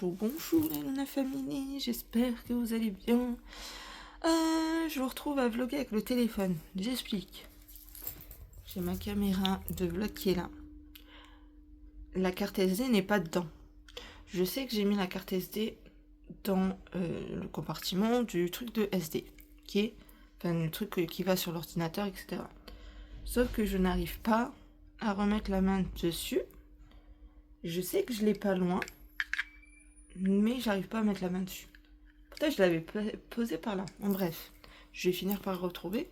bonjour les Luna Family, j'espère que vous allez bien. Je vous retrouve à vlogger avec le téléphone, j'explique. J'ai ma caméra de vlog qui est là. La carte SD n'est pas dedans. Je sais que j'ai mis la carte SD dans le compartiment du truc de SD, qui est, enfin le truc qui va sur l'ordinateur, etc. Sauf que je n'arrive pas à remettre la main dessus. Je sais que je l'ai pas loin, mais j'arrive pas à mettre la main dessus. Peut-être je l'avais posé par là. En bref, je vais finir par le retrouver.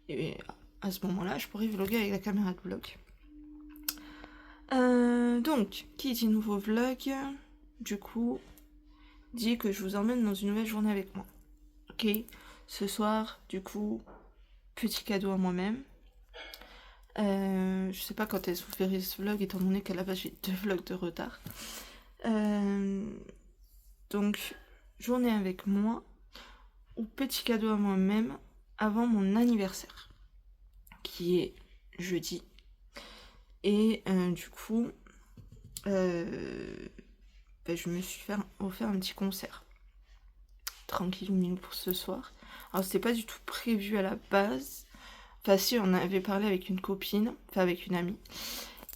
Et à ce moment-là, je pourrai vlogger avec la caméra de vlog. Donc, qui dit nouveau vlog, du coup, dit que je vous emmène dans une nouvelle journée avec moi. Ok, ce soir, du coup, petit cadeau à moi-même. Je sais pas quand est-ce que vous verrez ce vlog, étant donné qu'à la base j'ai 2 vlogs de retard. Donc, journée avec moi, ou petit cadeau à moi-même avant mon anniversaire, qui est jeudi. Et du coup, je me suis offert un petit concert. Tranquille pour ce soir. Alors, c'était pas du tout prévu à la base. Enfin, si, on avait parlé avec une copine, enfin avec une amie.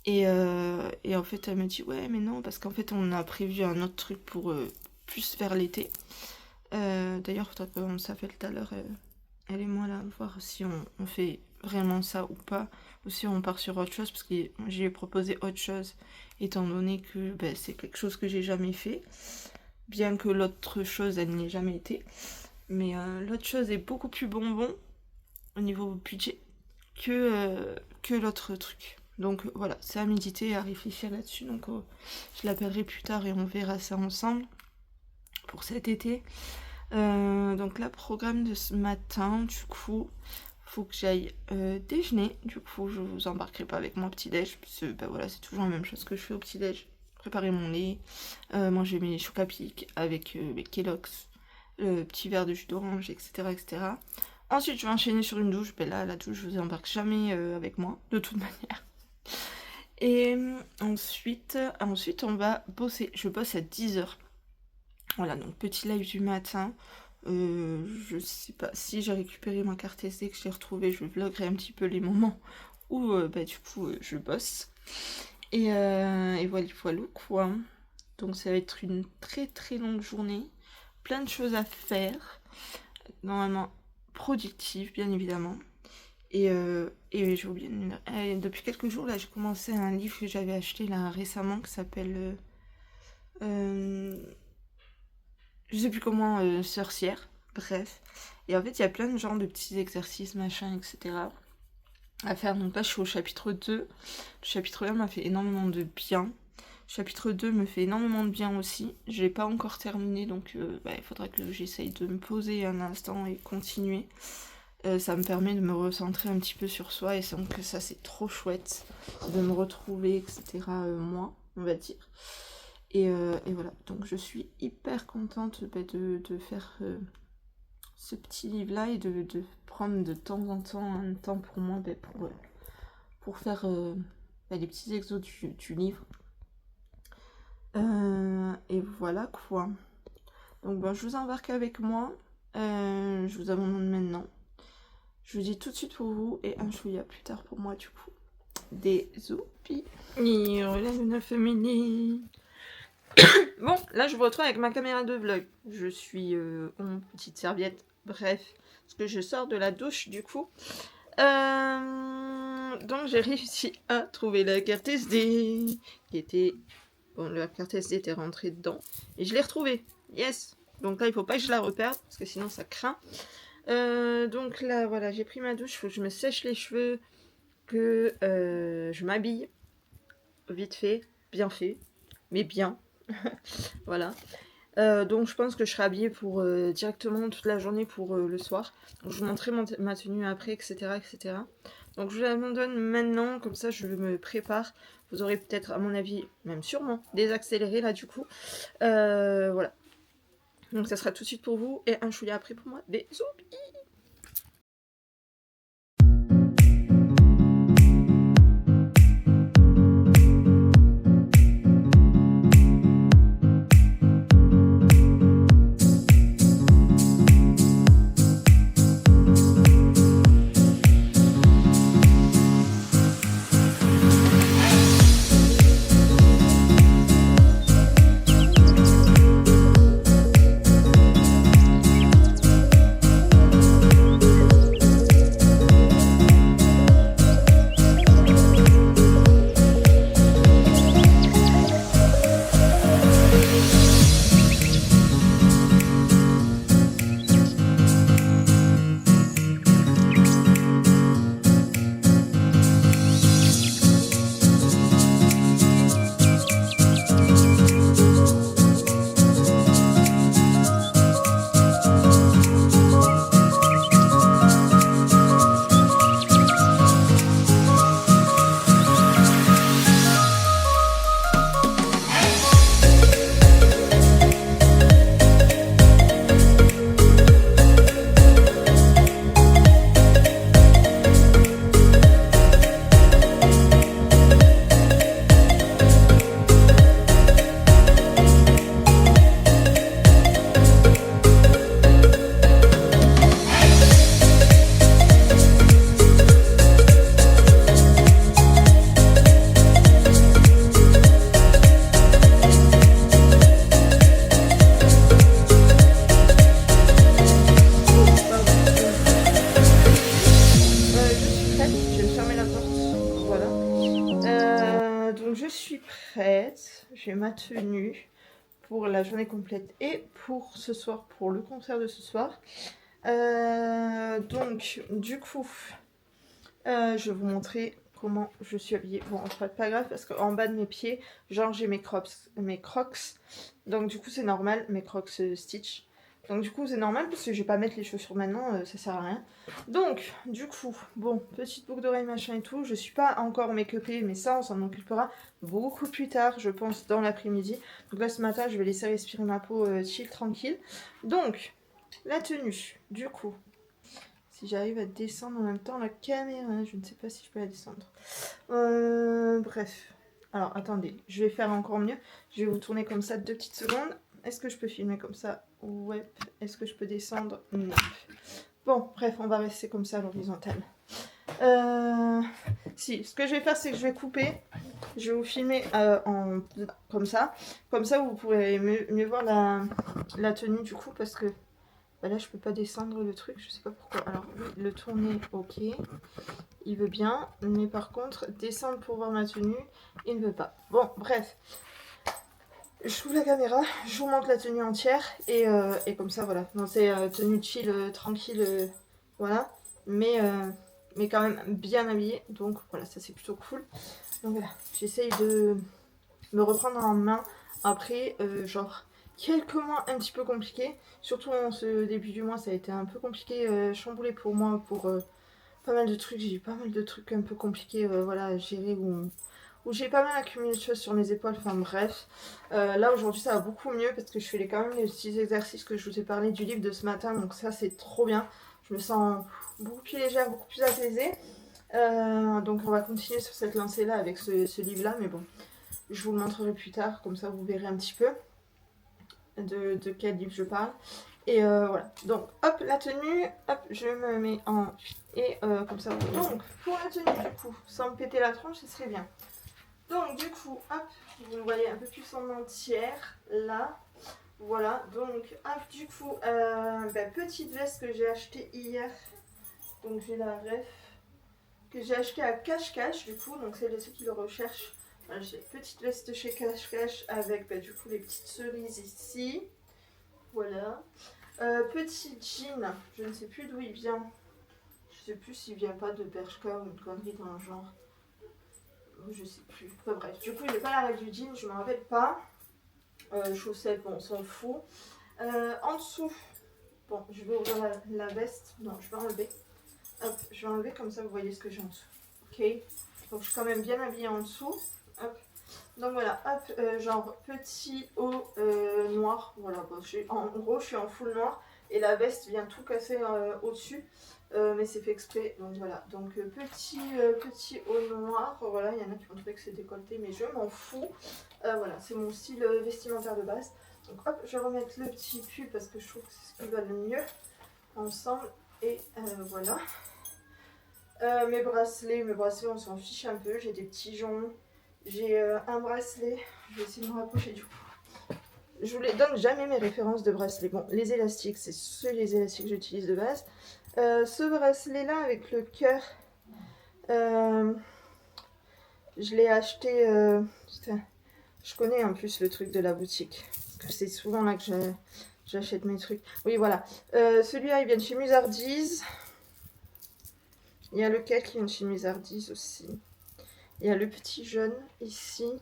Et en fait, elle m'a dit, ouais, mais non, parce qu'en fait, on a prévu un autre truc pour plus vers l'été. D'ailleurs, faudra qu'on s'appelle tout à l'heure, elle et moi, là, voir si on fait vraiment ça ou pas, ou si on part sur autre chose, parce que j'ai proposé autre chose, étant donné que c'est quelque chose que j'ai jamais fait, bien que l'autre chose, elle n'y ait jamais été. Mais l'autre chose est beaucoup plus bonbon, au niveau budget, que l'autre truc. Donc voilà, c'est à méditer et à réfléchir là-dessus. Donc je l'appellerai plus tard et on verra ça ensemble pour cet été. Donc là, programme de ce matin, du coup, faut que j'aille déjeuner. Du coup, je vous embarquerai pas avec mon petit-déj, parce que voilà, c'est toujours la même chose que je fais au petit-déj. Préparer mon lait, manger mes chocs à pic avec mes Kellogg's, le petit verre de jus d'orange, etc., etc. Ensuite, je vais enchaîner sur une douche. Là, la douche, je vous embarque jamais avec moi, de toute manière. Et ensuite, on va bosser. Je bosse à 10h. Voilà, donc petit live du matin. Je sais pas si j'ai récupéré ma carte SD, que je l'ai retrouvée. Je vloggerai un petit peu les moments où, du coup, je bosse. Et voilà, quoi. Donc, ça va être une très très longue journée. Plein de choses à faire. Normalement, productive, bien évidemment. Et j'ai oublié depuis quelques jours, là, j'ai commencé un livre que j'avais acheté là récemment qui s'appelle je sais plus comment, sorcière, bref. Et en fait, il y a plein de genres de petits exercices, machin, etc. à faire. Donc là, je suis au chapitre 2. Le chapitre 1 m'a fait énormément de bien. Le chapitre 2 me fait énormément de bien aussi. Je l'ai pas encore terminé, donc il faudra que j'essaye de me poser un instant et continuer. Ça me permet de me recentrer un petit peu sur soi, et donc ça c'est trop chouette de me retrouver, etc. Moi, on va dire. Et voilà, donc je suis hyper contente de faire ce petit livre-là et de prendre de temps en temps un temps pour moi pour faire les petits exos du livre. Et voilà quoi. Donc je vous embarque avec moi. Je vous abandonne maintenant. Je vous dis tout de suite pour vous et un chouïa plus tard pour moi du coup. Des zoupis. La Luna Family. Bon, là je vous retrouve avec ma caméra de vlog. Je suis en petite serviette. Bref, parce que je sors de la douche du coup. Donc j'ai réussi à trouver la carte SD qui était... Bon, la carte SD était rentrée dedans. Et je l'ai retrouvée. Yes. Donc là, il faut pas que je la reperde parce que sinon ça craint. Donc là, voilà, j'ai pris ma douche, il faut que je me sèche les cheveux, que je m'habille, vite fait, bien fait, mais bien, voilà. Donc je pense que je serai habillée pour directement toute la journée pour le soir. Donc, je vous montrerai ma tenue après, etc., etc. Donc je vous l'abandonne maintenant, comme ça je me prépare. Vous aurez peut-être, à mon avis, même sûrement, des accélérés là du coup. Voilà. Donc ça sera tout de suite pour vous et un chouïa après pour moi. Des zoupis. donc je suis prête. J'ai ma tenue pour la journée complète et pour ce soir, pour le concert de ce soir. Donc, du coup, je vais vous montrer comment je suis habillée. Bon, c'est pas grave parce qu'en bas de mes pieds, genre j'ai mes crocs. Donc du coup c'est normal, mes crocs Stitch. Donc du coup c'est normal parce que je vais pas mettre les chaussures maintenant, ça sert à rien. Donc du coup, bon, petite boucle d'oreille machin et tout. Je suis pas encore make-upée, mais ça on s'en occupera beaucoup plus tard, je pense dans l'après-midi. Donc là ce matin je vais laisser respirer ma peau chill, tranquille. Donc, la tenue, du coup. Si j'arrive à descendre en même temps la caméra, je ne sais pas si je peux la descendre. Bref. Alors, attendez, je vais faire encore mieux. Je vais vous tourner comme ça 2 petites secondes. Est-ce que je peux filmer comme ça? Ouais. Est-ce que je peux descendre? Non. Bon, bref, on va rester comme ça à l'horizontale. Si, ce que je vais faire, c'est que je vais couper. Je vais vous filmer comme ça. Comme ça, vous pourrez mieux voir la tenue du coup, parce que bah là, je peux pas descendre le truc, je sais pas pourquoi. Alors, oui, le tourner, ok. Il veut bien, mais par contre, descendre pour voir ma tenue, il ne veut pas. Bon, bref. Je trouve la caméra, je vous montre la tenue entière, et comme ça, voilà. Non, c'est tenue chill, tranquille, voilà. Mais quand même bien habillée, donc voilà, ça c'est plutôt cool. Donc voilà, j'essaye de me reprendre en main après, genre quelques mois un petit peu compliqués, surtout en ce début du mois ça a été un peu compliqué, chamboulé pour moi, pour pas mal de trucs, j'ai eu pas mal de trucs un peu compliqués voilà, à gérer, où j'ai pas mal accumulé de choses sur mes épaules, enfin bref. Là aujourd'hui ça va beaucoup mieux parce que je fais quand même les petits exercices que je vous ai parlé du livre de ce matin, donc ça c'est trop bien, je me sens beaucoup plus légère, beaucoup plus apaisée. Donc on va continuer sur cette lancée là avec ce livre là, mais bon, je vous le montrerai plus tard, comme ça vous verrez un petit peu de quel livre je parle. Et voilà, donc hop, la tenue, hop, je me mets en... Et comme ça, donc pour la tenue du coup, sans me péter la tronche, ce serait bien. Donc du coup, hop, vous le voyez un peu plus en entière, là. Voilà, donc hop, du coup, petite veste que j'ai achetée hier. Donc j'ai la ref que j'ai acheté à Cache-Cache du coup, donc c'est ceux qui le recherchent. Voilà, j'ai une petite veste chez Cache-Cache avec du coup les petites cerises ici. Voilà. Petit jean, je ne sais plus d'où il vient. Je sais plus s'il vient pas de Bershka ou une connerie dans le genre. Je sais plus. Enfin bref, du coup il n'est pas la règle du jean, je me rappelle pas. Chaussettes, bon on s'en fout. En dessous, bon je vais ouvrir la veste. Non, je vais enlever. Hop, je vais enlever comme ça vous voyez ce que j'ai en dessous. Ok. Donc je suis quand même bien habillée en dessous. Hop. Donc voilà, hop, genre petit haut noir. Voilà, bon, en gros je suis en full noir et la veste vient tout casser au-dessus. Mais c'est fait exprès, donc voilà. Donc petit haut noir, voilà, il y en a qui vont trouver que c'est décolleté, mais je m'en fous. Voilà, c'est mon style vestimentaire de base. Donc hop, je vais remettre le petit pull parce que je trouve que c'est ce qui va le mieux ensemble. Et voilà. Mes bracelets, on s'en fiche un peu. J'ai des petits joncs. J'ai un bracelet. Je vais essayer de me rapprocher du coup. Je vous les donne jamais mes références de bracelets. Bon, les élastiques, c'est les élastiques que j'utilise de base. Ce bracelet là avec le cœur, je l'ai acheté. Je connais en plus le truc de la boutique. Parce que c'est souvent là que j'achète mes trucs. Oui, voilà. Celui-là, il vient de chez Musardise. Il y a lequel qui vient de chez Musardise aussi. Il y a le petit jaune ici.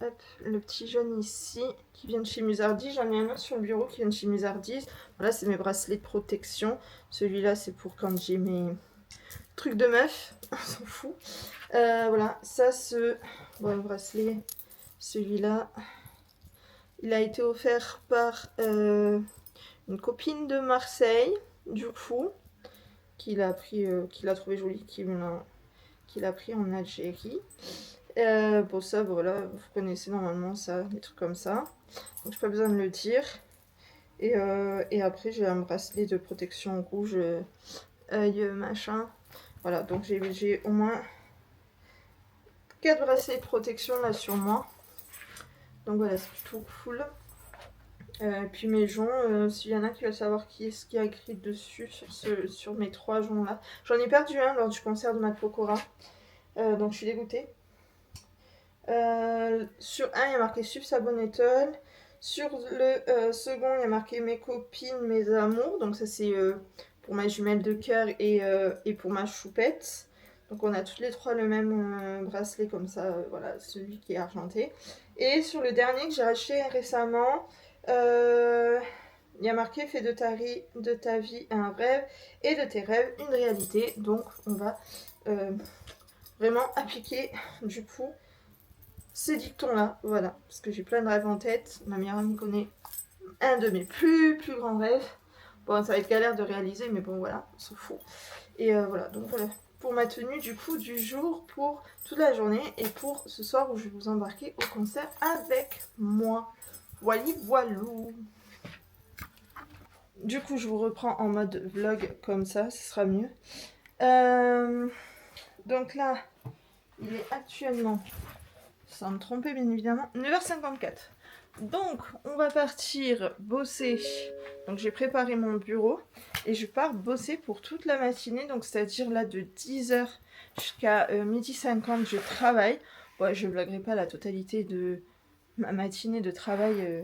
Hop, le petit jaune ici qui vient de chez Musardise. J'en ai un autre sur le bureau qui vient de chez Musardise. Voilà, c'est mes bracelets de protection. Celui-là, c'est pour quand j'ai mes trucs de meuf. On s'en fout. Voilà, ça, bon, bracelet, celui-là, il a été offert par une copine de Marseille, du coup, qu'il a trouvé joli, qu'il a pris en Algérie. Pour ça, voilà, vous connaissez normalement ça, des trucs comme ça. Donc, j'ai pas besoin de le dire. Et après, j'ai un bracelet de protection rouge, œil, machin. Voilà, donc j'ai au moins 4 bracelets de protection là sur moi. Donc voilà, c'est plutôt cool. Et puis mes joncs, s'il y en a qui veulent savoir qui est-ce qui a écrit dessus sur mes 3 joncs là. J'en ai perdu un lors du concert de Matt Pokora. Donc je suis dégoûtée. Sur un, il y a marqué suivre sa bonne étoile. Sur le second, il y a marqué mes copines, mes amours. Donc ça c'est pour ma jumelle de cœur et pour ma choupette. Donc on a toutes les trois le même bracelet comme ça, voilà, celui qui est argenté. Et sur le dernier que j'ai acheté récemment, il y a marqué fais de ta vie un rêve et de tes rêves une réalité. Donc on va vraiment appliquer du coup ces dictons-là, voilà, parce que j'ai plein de rêves en tête. Ma meilleure amie connaît un de mes plus grands rêves. Bon, ça va être galère de réaliser, mais bon, voilà, on s'en fout. Et voilà, donc voilà, pour ma tenue du coup du jour, pour toute la journée et pour ce soir où je vais vous embarquer au concert avec moi. Voili voilou. Du coup, je vous reprends en mode vlog comme ça, ce sera mieux. Donc là, il est actuellement, sans me tromper bien évidemment, 9h54. Donc, on va partir bosser. Donc, j'ai préparé mon bureau et je pars bosser pour toute la matinée. Donc, c'est-à-dire là de 10h jusqu'à 12h50, je travaille. Ouais, je ne vloguerai pas la totalité de ma matinée de travail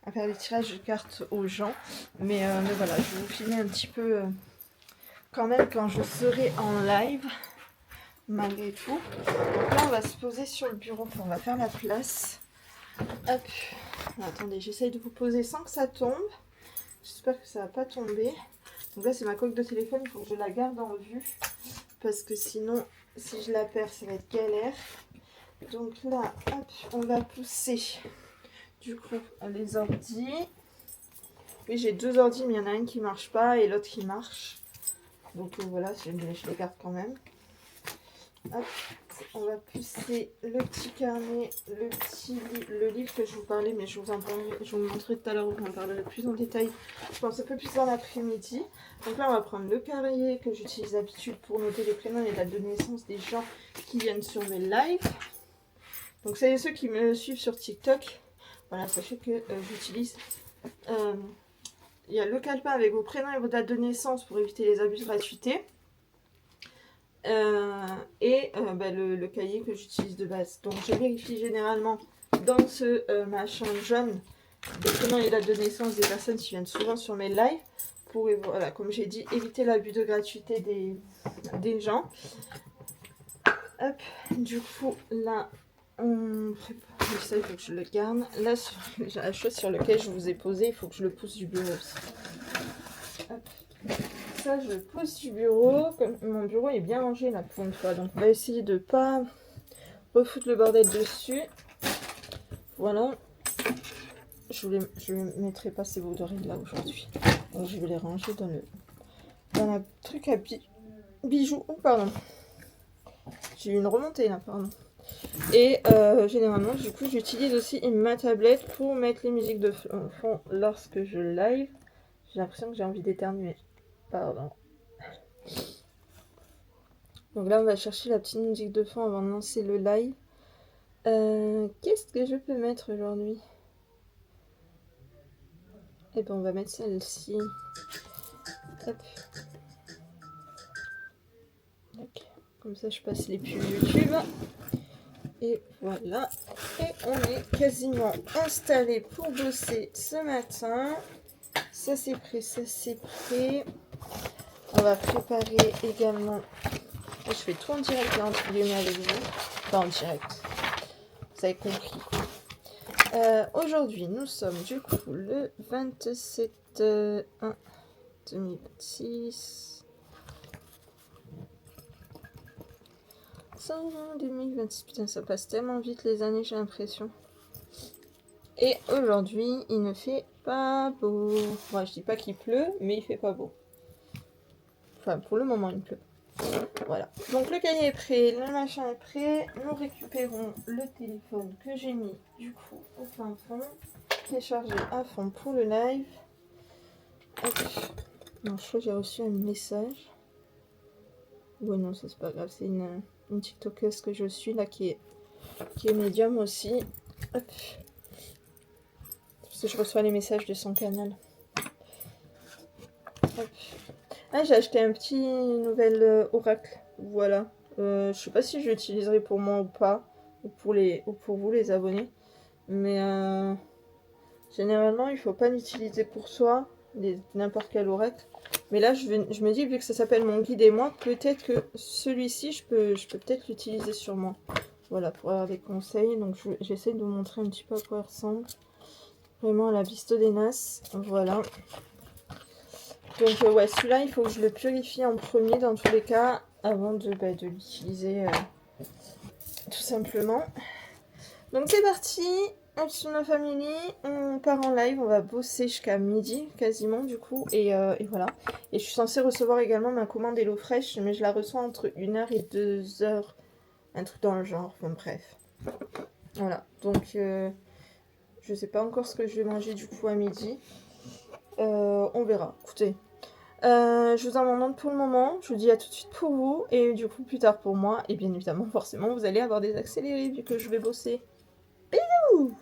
à faire des tirages de cartes aux gens. Mais voilà, je vais vous filmer un petit peu quand même quand je serai en live, malgré tout. Donc là, on va se poser sur le bureau. Enfin, on va faire la place. Hop. Attendez, j'essaye de vous poser sans que ça tombe. J'espère que ça va pas tomber. Donc là, c'est ma coque de téléphone. Il faut que je la garde en vue. Parce que sinon, si je la perds, ça va être galère. Donc là, hop, on va pousser du coup les ordis. Oui, j'ai 2 ordis, mais il y en a un qui marche pas et l'autre qui marche. Donc voilà, je les garde quand même. Hop, on va pousser le petit carnet, le livre que je vous parlais, mais je vous montrerai tout à l'heure, je vous en parlerai plus en détail. Je pense un peu plus dans l'après-midi. Donc là, on va prendre le cahier que j'utilise d'habitude pour noter les prénoms et la date de naissance des gens qui viennent sur mes lives. Donc c'est ceux qui me suivent sur TikTok. Voilà, sachez que j'utilise... Il y a le calepin avec vos prénoms et vos dates de naissance pour éviter les abus de gratuité. Le cahier que j'utilise de base. Donc je vérifie généralement dans ce machin jaune les prénoms et les dates de naissance des personnes qui viennent souvent sur mes lives pour, voilà, comme j'ai dit, éviter l'abus de gratuité des gens. Hop, du coup là on prépare ça, il faut que je le garde. Là, la chose sur laquelle je vous ai posé, il faut que je le pousse du bureau aussi. Hop. Ça, je le pose du bureau. Comme mon bureau est bien rangé là pour une fois, donc on va essayer de pas refoutre le bordel dessus. Voilà. Je ne mettrai pas ces bouderies là aujourd'hui. Donc je vais les ranger dans la truc à bijoux. Oh, pardon. J'ai eu une remontée là, pardon. Et généralement, du coup, j'utilise aussi ma tablette pour mettre les musiques de fond lorsque je live. J'ai l'impression que j'ai envie d'éternuer. Pardon. Donc là, on va chercher la petite musique de fond avant de lancer le live. Qu'est-ce que je peux mettre aujourd'hui? Eh ben, on va mettre celle-ci. Hop. Comme ça, je passe les pubs YouTube. Et voilà. Et on est quasiment installé pour bosser ce matin. Ça, c'est prêt, ça, c'est prêt. On va préparer également... Je fais tout en direct là, entre guillemets avec vous. Pas en direct. Vous avez compris. Aujourd'hui, nous sommes du coup le 27 1 2026. 2026, putain, ça passe tellement vite les années, j'ai l'impression. Et aujourd'hui, il ne fait pas beau. Ouais, je dis pas qu'il pleut, mais il fait pas beau. Enfin, pour le moment, il pleut. Voilà. Donc le cahier est prêt, le machin est prêt. Nous récupérons le téléphone que j'ai mis du coup au fin fond, qui est chargé à fond pour le live. Hop. Non, je crois que j'ai reçu un message. Ouais, non, ça c'est pas grave, c'est une TikTokeuse que je suis là qui est médium aussi. Hop. Parce que je reçois les messages de son canal. Hop. Ah, j'ai acheté un petit nouvel oracle. Voilà. Je sais pas si je l'utiliserai pour moi ou pas. ou pour vous les abonnés. Mais généralement, il faut pas l'utiliser pour soi, n'importe quel oracle. Mais là, je me dis, vu que ça s'appelle mon guide et moi, peut-être que celui-ci, je peux peut-être l'utiliser sur moi. Voilà, pour avoir des conseils. Donc, j'essaie de vous montrer un petit peu à quoi il ressemble. Vraiment à la Visto des Nas. Voilà. Donc, ouais, celui-là, il faut que je le purifie en premier dans tous les cas, avant de l'utiliser tout simplement. Donc, c'est parti. Absolument Family, on part en live, on va bosser jusqu'à midi quasiment du coup, et voilà. Et je suis censée recevoir également ma commande HelloFresh, mais je la reçois entre 1h et 2h, un truc dans le genre, enfin bref. Voilà, donc je sais pas encore ce que je vais manger du coup à midi, on verra, écoutez. Je vous en demande pour le moment, je vous dis à tout de suite pour vous, et du coup plus tard pour moi, et bien évidemment forcément vous allez avoir des accélérés vu que je vais bosser. Bisous.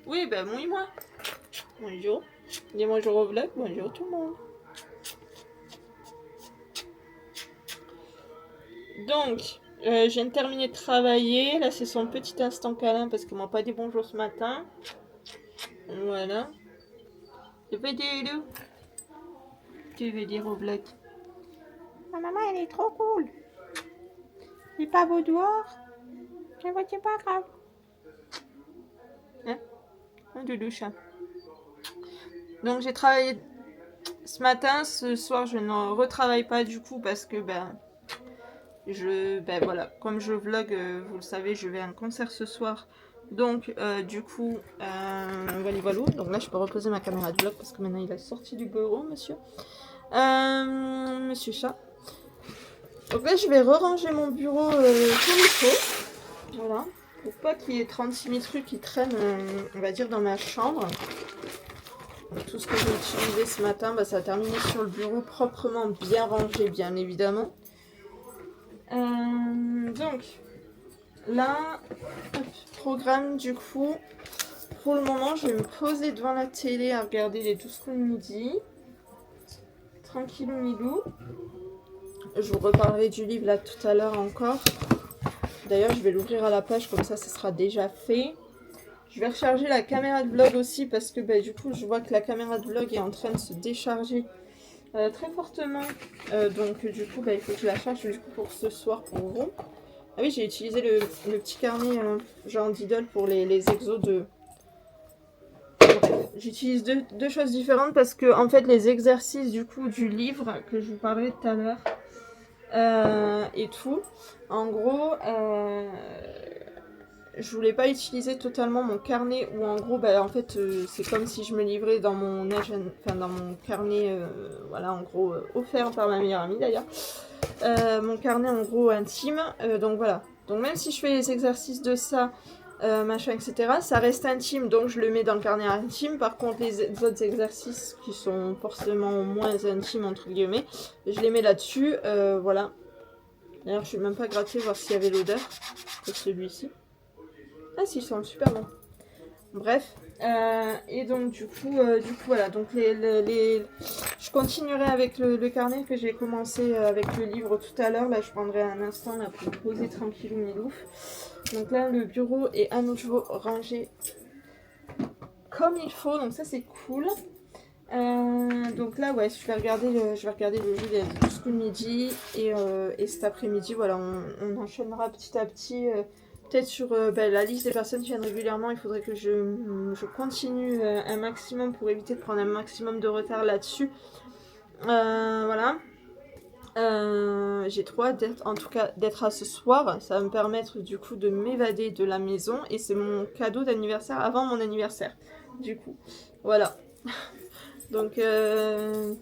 Oui, ben mouille-moi. Bonjour. Dis bonjour au vlog. Bonjour tout le monde. Donc, je viens de terminer de travailler. Là, c'est son petit instant câlin parce qu'elle m'a pas dit bonjour ce matin. Voilà. Tu veux dire Lou? Tu veux dire au vlog? Ma maman, elle est trop cool. Il pas beau dehors. Mais c'est pas grave. Hein? Un doudou chat. Donc, j'ai travaillé ce matin. Ce soir, je ne retravaille pas du coup parce que, voilà, comme je vlog, vous le savez, je vais à un concert ce soir. Donc, du coup, voilà. Donc là, je peux reposer ma caméra de vlog parce que maintenant, il a sorti du bureau, monsieur. Monsieur chat. Donc là, je vais re-ranger mon bureau comme il faut. Voilà. Pour pas qu'il y ait 36 000 trucs qui traînent, on va dire, dans ma chambre. Tout ce que j'ai utilisé ce matin, ça a terminé sur le bureau proprement bien rangé, bien évidemment. Donc, là, programme du coup. Pour le moment, je vais me poser devant la télé à regarder les 12 coups de midi. Tranquillou milou. Je vous reparlerai du livre là tout à l'heure encore. D'ailleurs, je vais l'ouvrir à la page, comme ça, ce sera déjà fait. Je vais recharger la caméra de vlog aussi parce que du coup, je vois que la caméra de vlog est en train de se décharger très fortement. Donc, du coup, il faut que je la charge du coup, pour ce soir pour vous. Ah oui, j'ai utilisé le petit carnet genre d'idole pour les exos de... J'utilise deux choses différentes parce que en fait les exercices du coup du livre que je vous parlais tout à l'heure et tout, en gros je voulais pas utiliser totalement mon carnet où en gros en fait c'est comme si je me livrais dans mon dans mon carnet voilà en gros offert par ma meilleure amie d'ailleurs. Mon carnet en gros intime, donc voilà. Donc même si je fais les exercices de ça, machin, etc., ça reste intime, donc je le mets dans le carnet intime. Par contre, les autres exercices qui sont forcément moins intimes, entre guillemets, je les mets là-dessus, voilà. D'ailleurs, je suis même pas grattée voir s'il y avait l'odeur de celui-ci. Ah si, ils sont super bons. Bref, et donc du coup voilà, donc je continuerai avec le carnet que j'ai commencé avec le livre tout à l'heure. Là, je prendrai un instant là, pour me poser tranquillou milouf. Donc là, le bureau est à nouveau rangé comme il faut, donc ça c'est cool. Donc là, ouais, je vais regarder le jeu jusqu'au midi et cet après-midi, voilà, on enchaînera petit à petit. Peut-être sur la liste des personnes qui viennent régulièrement, il faudrait que je continue un maximum pour éviter de prendre un maximum de retard là-dessus. Voilà. J'ai trop hâte d'être à ce soir. Ça va me permettre du coup de m'évader de la maison. Et c'est mon cadeau d'anniversaire avant mon anniversaire. Du coup, voilà. Donc, je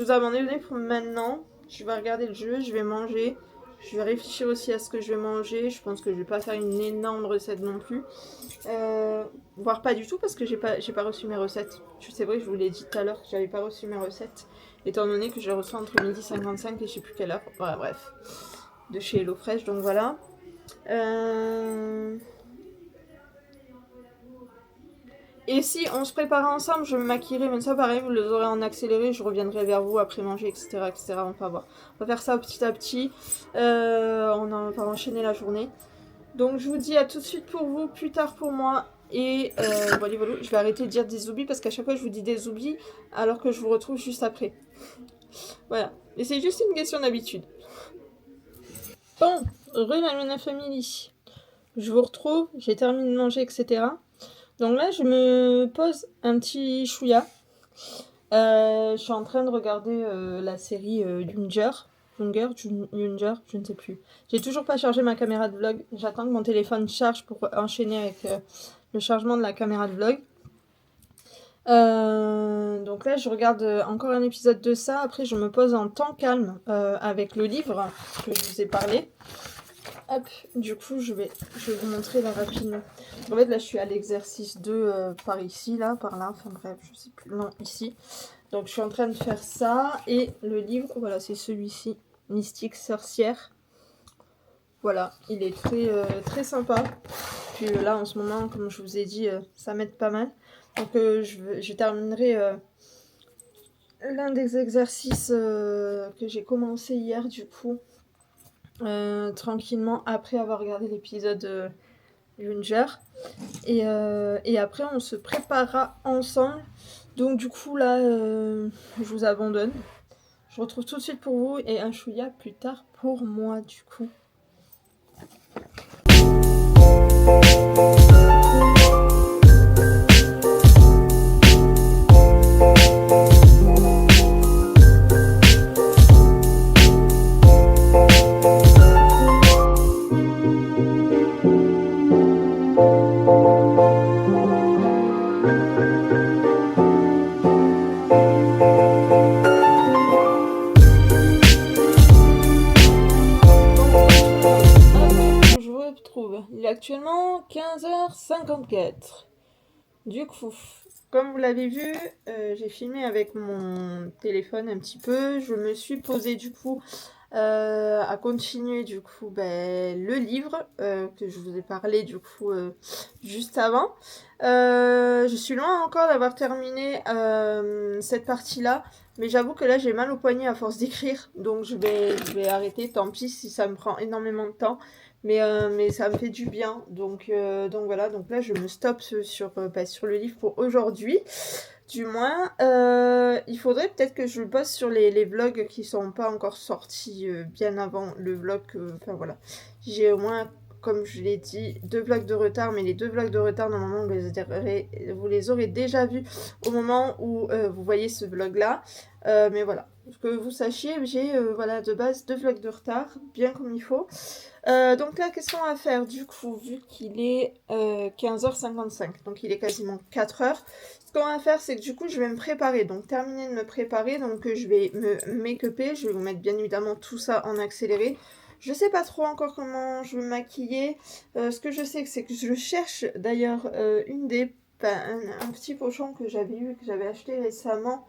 vous abandonne pour maintenant. Je vais regarder le jeu, je vais manger. Je vais réfléchir aussi à ce que je vais manger. Je pense que je vais pas faire une énorme recette non plus. Voire pas du tout parce que j'ai pas reçu mes recettes. C'est vrai, je vous l'ai dit tout à l'heure que j'avais pas reçu mes recettes. Étant donné que je les reçois entre 12h55 et je sais plus quelle heure. Voilà, bref. De chez HelloFresh, donc voilà. Et si on se préparait ensemble, je me maquillerai, mais ça pareil, vous les aurez en accéléré, je reviendrai vers vous après manger, etc. etc. On va voir. On va faire ça petit à petit. On va enchaîner la journée. Donc je vous dis à tout de suite pour vous, plus tard pour moi. Et voilà, je vais arrêter de dire des oublis parce qu'à chaque fois je vous dis des oublis alors que je vous retrouve juste après. Voilà. Et c'est juste une question d'habitude. Bon, Luna Family. Je vous retrouve, j'ai terminé de manger, etc. Donc là, je me pose un petit chouïa. Je suis en train de regarder la série Younger, je ne sais plus. J'ai toujours pas chargé ma caméra de vlog. J'attends que mon téléphone charge pour enchaîner avec le chargement de la caméra de vlog. Donc là, je regarde encore un épisode de ça. Après, je me pose en temps calme avec le livre que je vous ai parlé. Hop, du coup, je vais vous montrer là rapidement. En fait, là, je suis à l'exercice 2 par ici, là, par là. Enfin bref, je sais plus. Non, ici. Donc, je suis en train de faire ça. Et le livre, voilà, c'est celui-ci. Mystique sorcière. Voilà, il est très sympa. Puis là, en ce moment, comme je vous ai dit, ça m'aide pas mal. Donc, je terminerai l'un des exercices que j'ai commencé hier, du coup. Tranquillement après avoir regardé l'épisode Younger et après on se préparera ensemble, donc du coup là je vous abandonne, je retrouve tout de suite pour vous et un chouïa plus tard pour moi du coup. Il est actuellement 15h54. Du coup, comme vous l'avez vu, j'ai filmé avec mon téléphone un petit peu. Je me suis posée du coup à continuer du coup le livre que je vous ai parlé du coup juste avant. Je suis loin encore d'avoir terminé cette partie-là. Mais j'avoue que là j'ai mal au poignet à force d'écrire. Donc je vais arrêter, tant pis si ça me prend énormément de temps. Mais ça me fait du bien. Donc voilà, donc là je me stoppe sur le livre pour aujourd'hui. Du moins, il faudrait peut-être que je bosse sur les vlogs qui sont pas encore sortis bien avant le vlog. Enfin voilà, j'ai au moins, comme je l'ai dit, 2 vlogs de retard. Mais les 2 vlogs de retard, normalement, vous les aurez déjà vus au moment où vous voyez ce vlog-là. Mais voilà, que vous sachiez, j'ai voilà, de base 2 vlogs de retard, bien comme il faut. Donc là, qu'est-ce qu'on va faire du coup, vu qu'il est 15h55, donc il est quasiment 4h. Ce qu'on va faire, c'est que du coup, je vais me préparer, donc terminer de me préparer, donc je vais me make-upper, je vais vous mettre bien évidemment tout ça en accéléré. Je sais pas trop encore comment je vais me maquiller. Ce que je sais, c'est que je cherche d'ailleurs un petit pochon que j'avais acheté récemment,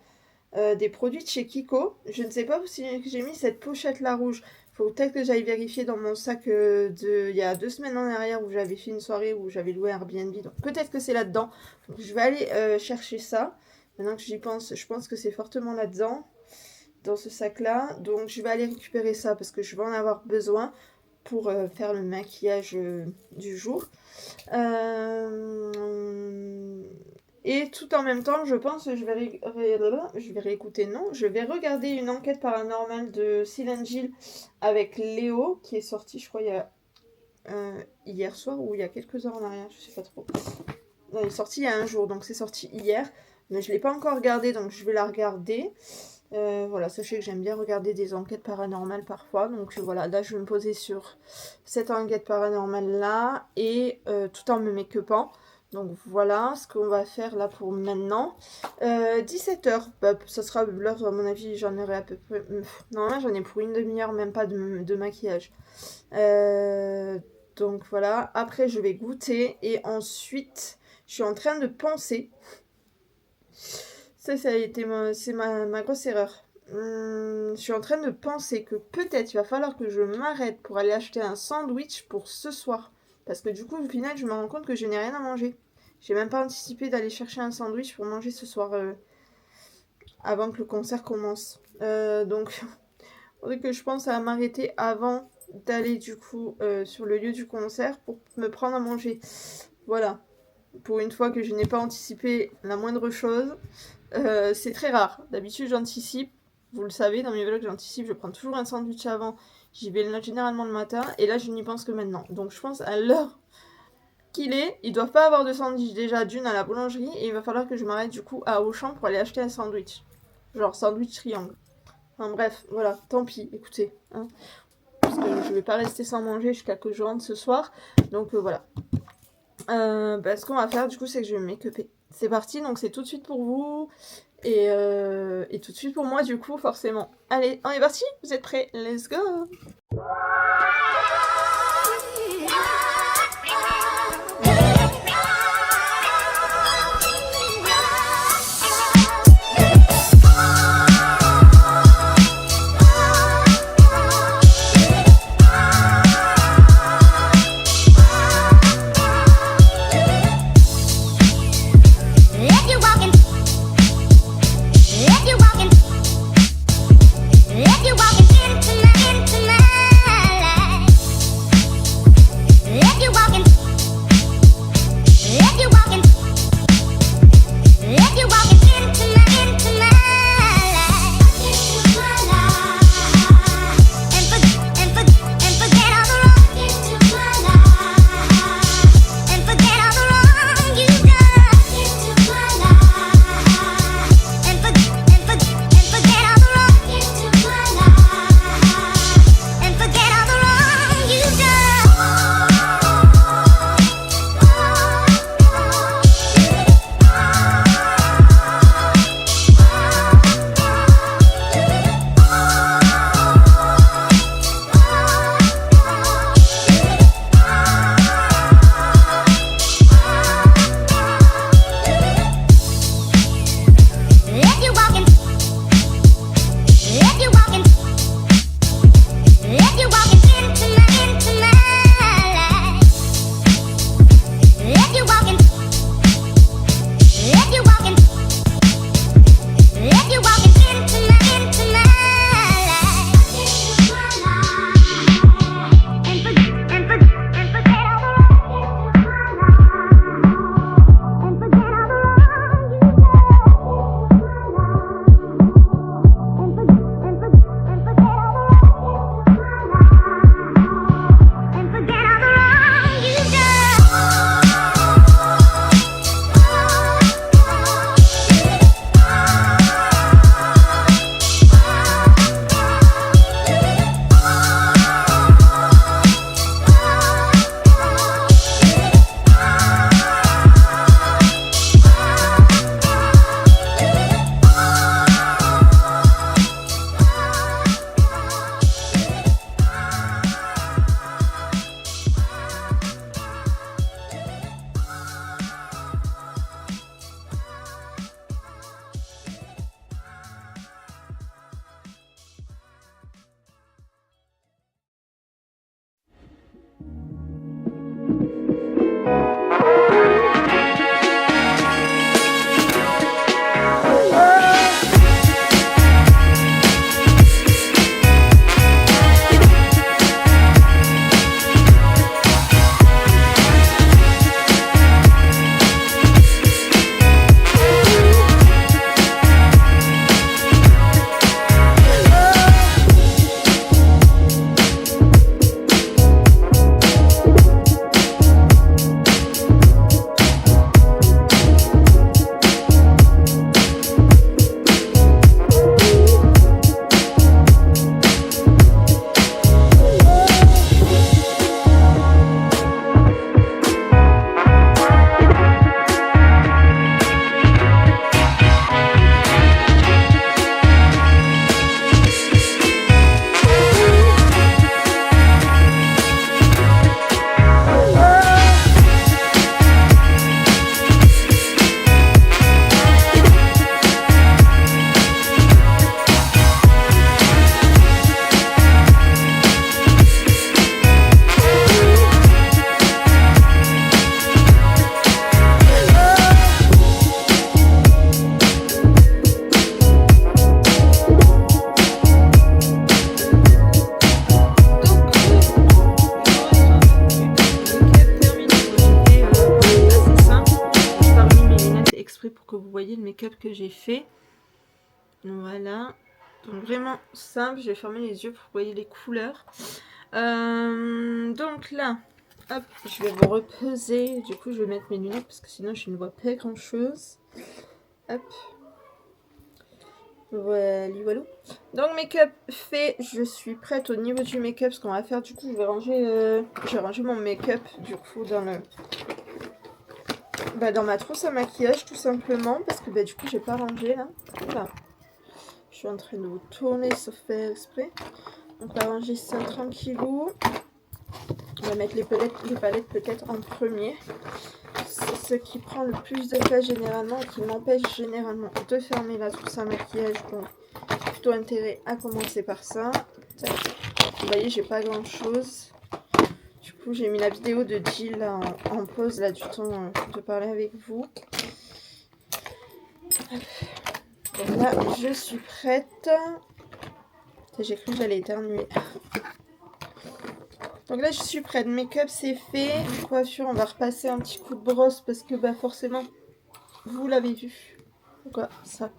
des produits de chez Kiko. Je ne sais pas si j'ai mis cette pochette là rouge. Faut peut-être que j'aille vérifier dans mon sac il y a 2 semaines en arrière où j'avais fait une soirée où j'avais loué Airbnb. Donc peut-être que c'est là-dedans. Donc je vais aller chercher ça. Maintenant que j'y pense, je pense que c'est fortement là-dedans, dans ce sac-là. Donc je vais aller récupérer ça parce que je vais en avoir besoin pour faire le maquillage du jour. Et tout en même temps, je pense que je vais regarder une enquête paranormale de Silent Hill avec Léo, qui est sorti, je crois, hier soir ou il y a quelques heures en arrière, je sais pas trop. Non, il est sorti il y a un jour, donc c'est sorti hier. Mais je l'ai pas encore regardé, donc je vais la regarder. Voilà, sachez que j'aime bien regarder des enquêtes paranormales parfois. Donc voilà, là je vais me poser sur cette enquête paranormale là et tout en me make-upant. Donc voilà ce qu'on va faire là pour maintenant. 17h, bah, ça sera l'heure, à mon avis, j'en aurai à peu près. Normalement, j'en ai pour une demi-heure, même pas de maquillage. Donc voilà, après je vais goûter et ensuite je suis en train de penser. Ça a été c'est ma grosse erreur. Je suis en train de penser que peut-être il va falloir que je m'arrête pour aller acheter un sandwich pour ce soir. Parce que du coup, au final, je me rends compte que je n'ai rien à manger. J'ai même pas anticipé d'aller chercher un sandwich pour manger ce soir avant que le concert commence. Donc, il faudrait que je pense à m'arrêter avant d'aller du coup sur le lieu du concert pour me prendre à manger. Voilà. Pour une fois que je n'ai pas anticipé la moindre chose. C'est très rare. D'habitude, j'anticipe. Vous le savez, dans mes vlogs, j'anticipe. Je prends toujours un sandwich avant. J'y vais généralement le matin. Et là, je n'y pense que maintenant. Donc, je pense à l'heure qu'il est. Ils doivent pas avoir de sandwich déjà d'une à la boulangerie. Et il va falloir que je m'arrête du coup à Auchan pour aller acheter un sandwich. Genre sandwich triangle. Enfin bref, voilà. Tant pis, écoutez. Hein, parce que je vais pas rester sans manger jusqu'à que je rentre ce soir. Donc voilà. Ce qu'on va faire du coup, c'est que je vais me make-upper. C'est parti, donc c'est tout de suite pour vous et tout de suite pour moi du coup forcément. Allez, on est parti. Vous êtes prêts? Let's go. If you're walking into my make-up que j'ai fait. Voilà. Donc vraiment simple, je vais fermer les yeux pour que vous voyez les couleurs. Donc là, hop, je vais vous reposer. Du coup, je vais mettre mes lunettes parce que sinon je ne vois pas grand chose. Hop. Voilà. Donc make-up fait, je suis prête au niveau du make-up. Ce qu'on va faire, du coup, je vais ranger mon make-up du coup dans ma trousse à maquillage tout simplement parce que du coup j'ai pas rangé là. Voilà. Je suis en train de vous tourner sauf faire exprès. On va ranger ça tranquillou. On va mettre les palettes peut-être en premier. C'est ce qui prend le plus de place généralement et qui m'empêche généralement de fermer la trousse à maquillage. Donc plutôt intérêt à commencer par ça. Vous voyez, j'ai pas grand chose. Du coup, j'ai mis la vidéo de Jill en pause là du temps de parler avec vous. Donc là, je suis prête. J'ai cru que j'allais éternuer. Donc là, je suis prête. Make-up, c'est fait. Coiffure, on va repasser un petit coup de brosse parce que forcément, vous l'avez vu. Pourquoi ça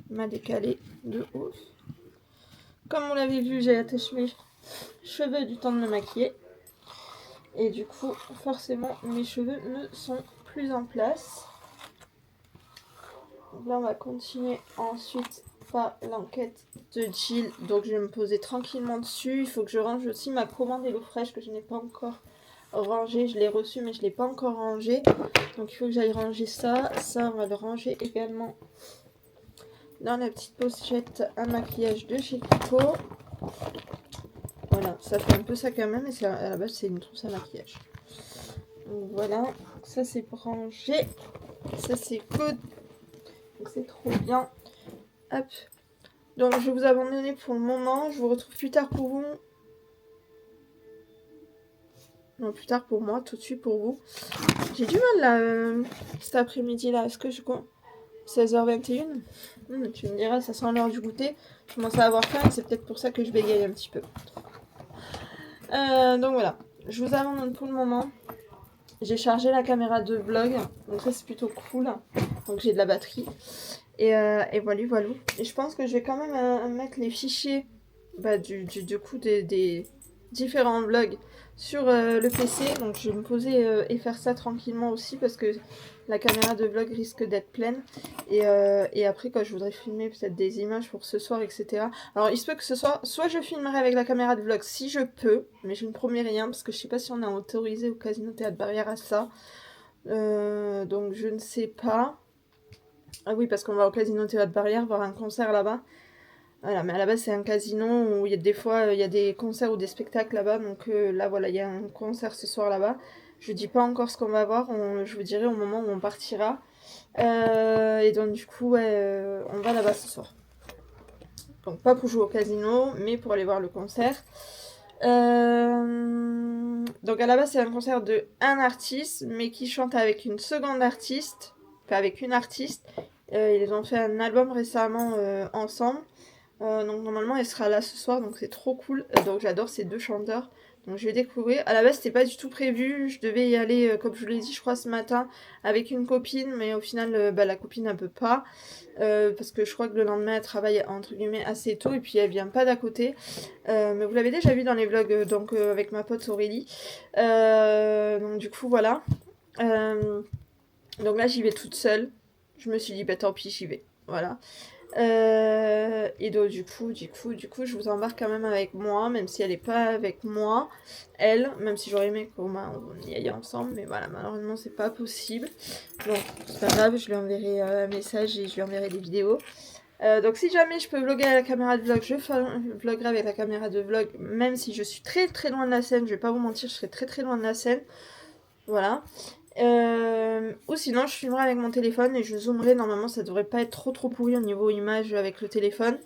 m'a décalé de ouf. Comme vous l'avez vu, j'ai attaché mes cheveux du temps de me maquiller. Et du coup, forcément, mes cheveux ne sont plus en place. Donc là, on va continuer ensuite par l'enquête de Jill. Donc, je vais me poser tranquillement dessus. Il faut que je range aussi ma commande HelloFresh que je n'ai pas encore rangée. Je l'ai reçue, mais je ne l'ai pas encore rangée. Donc, il faut que j'aille ranger ça. Ça, on va le ranger également dans la petite pochette à maquillage de chez Kiko. Voilà, ça fait un peu ça quand même, mais à la base, c'est une trousse à maquillage. Donc voilà, ça c'est rangé. Ça c'est good. Donc c'est trop bien. Hop. Donc je vais vous abandonner pour le moment. Je vous retrouve plus tard pour vous. Non, plus tard pour moi, tout de suite pour vous. J'ai du mal là, cet après-midi là. Est-ce que je compte 16h21 tu me diras, ça sent l'heure du goûter. Je commence à avoir faim, c'est peut-être pour ça que je bégaye un petit peu. Donc voilà, je vous abandonne pour le moment. J'ai chargé la caméra de vlog, donc ça c'est plutôt cool. Donc j'ai de la batterie. Et voilà. Et je pense que je vais quand même mettre les fichiers du coup des différents vlogs sur le PC. Donc je vais me poser et faire ça tranquillement aussi parce que la caméra de vlog risque d'être pleine. Et après quand je voudrais filmer peut-être des images pour ce soir, etc. Alors il se peut que ce soir, soit je filmerai avec la caméra de vlog si je peux, mais je ne promets rien parce que je sais pas si on a autorisé au Casino Théâtre Barrière à ça. Donc je ne sais pas. Ah oui, parce qu'on va au Casino Théâtre Barrière voir un concert là-bas. Voilà, mais à la base c'est un casino où il y a des fois il y a des concerts ou des spectacles là-bas. Donc là voilà, il y a un concert ce soir là-bas. Je dis pas encore ce qu'on va voir, je vous dirai au moment où on partira. Et donc du coup on va là-bas ce soir. Donc pas pour jouer au casino, mais pour aller voir le concert. Donc à la base c'est un concert de un artiste, mais qui chante avec une seconde artiste, enfin avec une artiste. Ils ont fait un album récemment ensemble. Donc normalement elle sera là ce soir, donc c'est trop cool. Donc j'adore ces deux chanteurs. Donc je vais découvrir. À la base c'était pas du tout prévu. Je devais y aller, comme je vous l'ai dit, je crois ce matin, avec une copine, mais au final la copine ne peut pas. Parce que je crois que le lendemain elle travaille entre guillemets assez tôt et puis elle vient pas d'à côté. Mais vous l'avez déjà vu dans les vlogs avec ma pote Aurélie. Donc du coup voilà. Donc là j'y vais toute seule. Je me suis dit tant pis j'y vais. Voilà. Et donc du coup je vous embarque quand même avec moi, même si elle est pas avec moi, elle, même si j'aurais aimé qu'on y aille ensemble, mais voilà, malheureusement c'est pas possible. Donc c'est pas grave, je lui enverrai un message et je lui enverrai des vidéos. Donc si jamais je peux vlogger à la caméra de vlog, je vloggerai avec la caméra de vlog, même si je suis très très loin de la scène, je vais pas vous mentir, je serai très très loin de la scène. Voilà. Ou sinon je filmerai avec mon téléphone et je zoomerai, normalement ça devrait pas être trop pourri au niveau image avec le téléphone.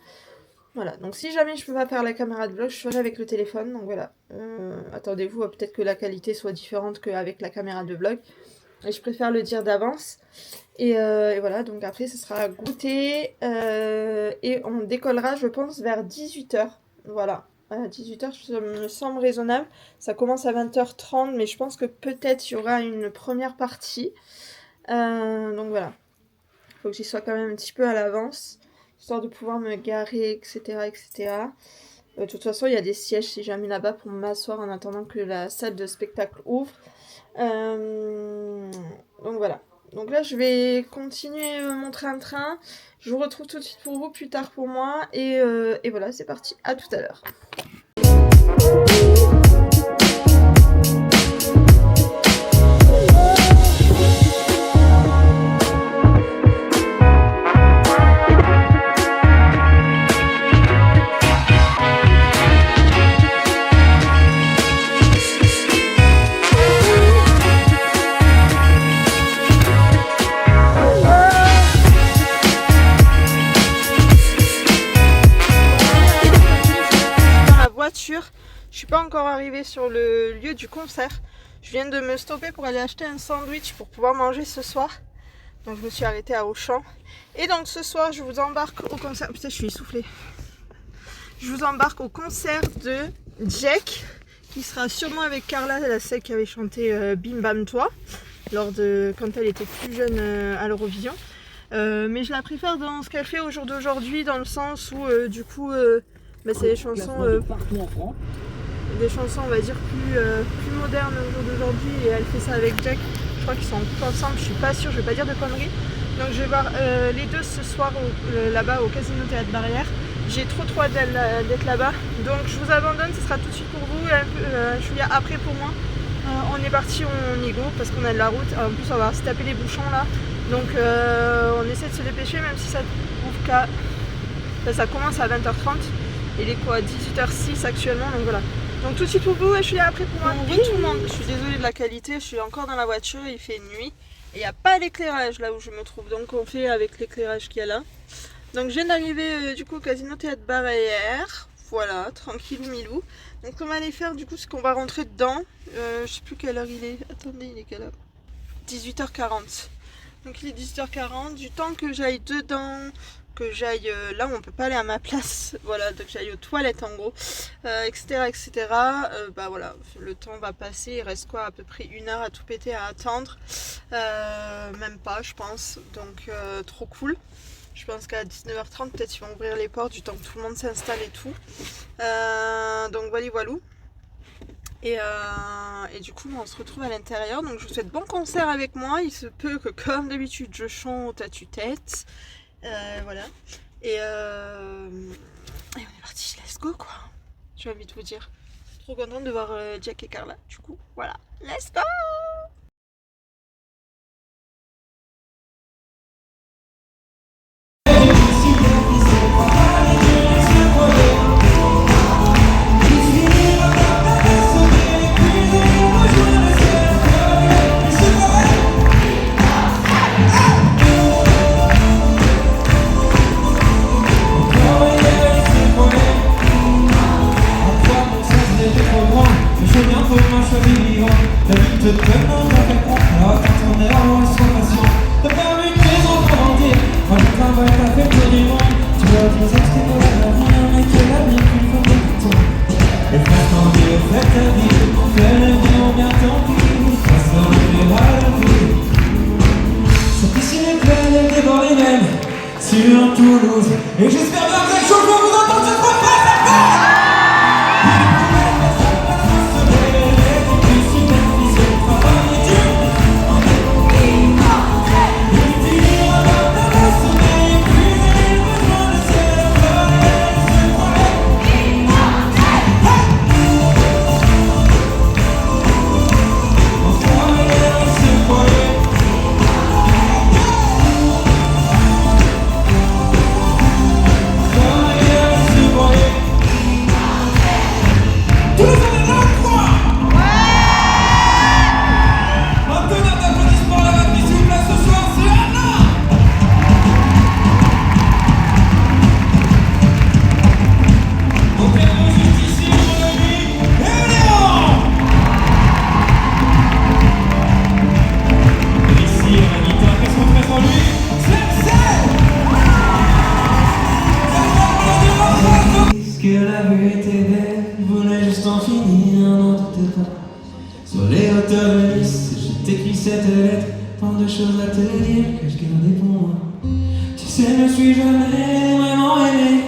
Voilà, donc si jamais je peux pas faire la caméra de vlog, je ferai avec le téléphone, donc voilà. Attendez-vous, peut-être que la qualité soit différente qu'avec la caméra de vlog. Et je préfère le dire d'avance. Et voilà, donc après ce sera goûter et on décollera je pense vers 18h. Voilà. À 18h, ça me semble raisonnable. Ça commence à 20h30, mais je pense que peut-être il y aura une première partie. Donc voilà. faut que j'y sois quand même un petit peu à l'avance, histoire de pouvoir me garer, etc. etc. De toute façon, il y a des sièges si j'ai mis là-bas pour m'asseoir en attendant que la salle de spectacle ouvre. Donc voilà. Donc là, je vais continuer mon train-train. Je vous retrouve tout de suite pour vous, plus tard pour moi. Et voilà, c'est parti. À tout à l'heure. Je suis pas encore arrivée sur le lieu du concert. Je viens de me stopper pour aller acheter un sandwich pour pouvoir manger ce soir. Donc je me suis arrêtée à Auchan. Et donc ce soir je vous embarque au concert. Putain, je suis essoufflée. Je vous embarque au concert de Jack, qui sera sûrement avec Carla, celle qui avait chanté Bim Bam Toi quand elle était plus jeune à l'Eurovision. Mais je la préfère dans ce qu'elle fait au jour d'aujourd'hui, dans le sens où du coup c'est des chansons on va dire plus modernes au jour d'aujourd'hui, et elle fait ça avec Jack. Je crois qu'ils sont en couple ensemble, je suis pas sûre, je vais pas dire de conneries. Donc je vais voir les deux ce soir là-bas au Casino Théâtre Barrière. J'ai trop hâte d'être là-bas, donc je vous abandonne, ce sera tout de suite pour vous, Julia après pour moi. On est parti, on y go parce qu'on a de la route. En plus on va se taper les bouchons là, donc on essaie de se dépêcher, même si ça ouvre qu'à... ça commence à 20h30. Il est quoi, 18h06 actuellement, donc voilà. Donc tout de suite pour vous, et je suis là après pour moi. Bonjour tout le monde, je suis désolée de la qualité, je suis encore dans la voiture, il fait nuit. Et il n'y a pas l'éclairage là où je me trouve, donc on fait avec l'éclairage qu'il y a là. Donc je viens d'arriver du coup au Casino Théâtre Barrière. Voilà, tranquillou milou. Donc on va aller faire du coup, c'est qu'on va rentrer dedans. Je sais plus quelle heure il est. Attendez, il est quelle heure? 18h40. Donc il est 18h40, du temps que j'aille dedans, que j'aille là où on peut pas aller à ma place, voilà, donc j'aille aux toilettes en gros, etc. etc. Bah voilà, le temps va passer, il reste quoi, à peu près 1 heure à tout péter à attendre, même pas je pense, donc trop cool. Je pense qu'à 19h30 peut-être ils vont ouvrir les portes, du temps que tout le monde s'installe et tout. Donc voilà voilou. Et du coup on se retrouve à l'intérieur, donc je vous souhaite bon concert avec moi. Il se peut que comme d'habitude je chante à tue-tête, voilà, et on est parti, let's go quoi, j'ai envie de vous dire. Trop contente de voir Jack et Carla, du coup voilà, let's go. Sur Toulouse, et j'espère bien que les choses vont vous entendre cette fois. Sur les hauteurs de Nice, je t'écris cette lettre, tant de choses à te dire que je gardais pour moi. sais, je me suis jamais vraiment aimé.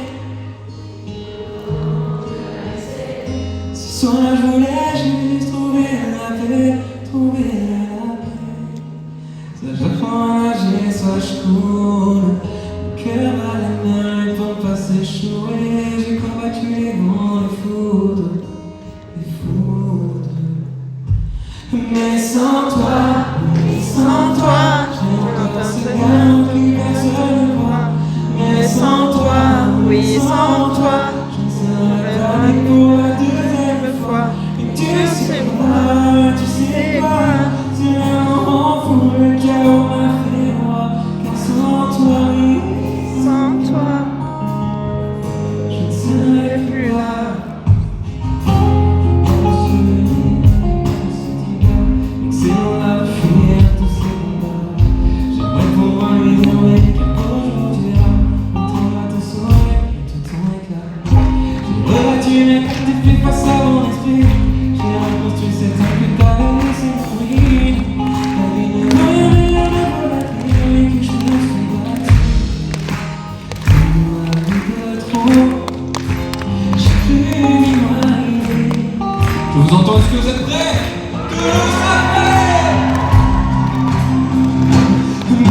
Ce soir-là, je voulais juste trouver la paix, trouver la paix. Soit j'apprends à nager, soit je coule. Mon cœur à la main pour ne pas s'échouer. J'ai combattu les vents, les foudres, les foudres. Mais sans toi, j'ai encore ce gain que personne ne voit. Mais sans toi, oui, sans toi, je ne serais pas né pour la deuxième fois. Et tu sais quoi, c'est l'amour fou, le chaos m'a fait moi. Car sans toi, oui, sans toi, je ne serais plus là. Excellent à fuir tous ces combats. J'aimerais pouvoir lui dire oui, qu'aujourd'hui on va te sauver tout ton éclat. J'ai rebattu mes cartes et fait face à mon esprit. J'ai reconstruit cette âme que t'avais laissé pourrir. La vie ne veut rien de volatile, mais que je me suis battu. Une vie de trop, j'ai cru m'imaginer. Je vous entends, est-ce que vous êtes prêts?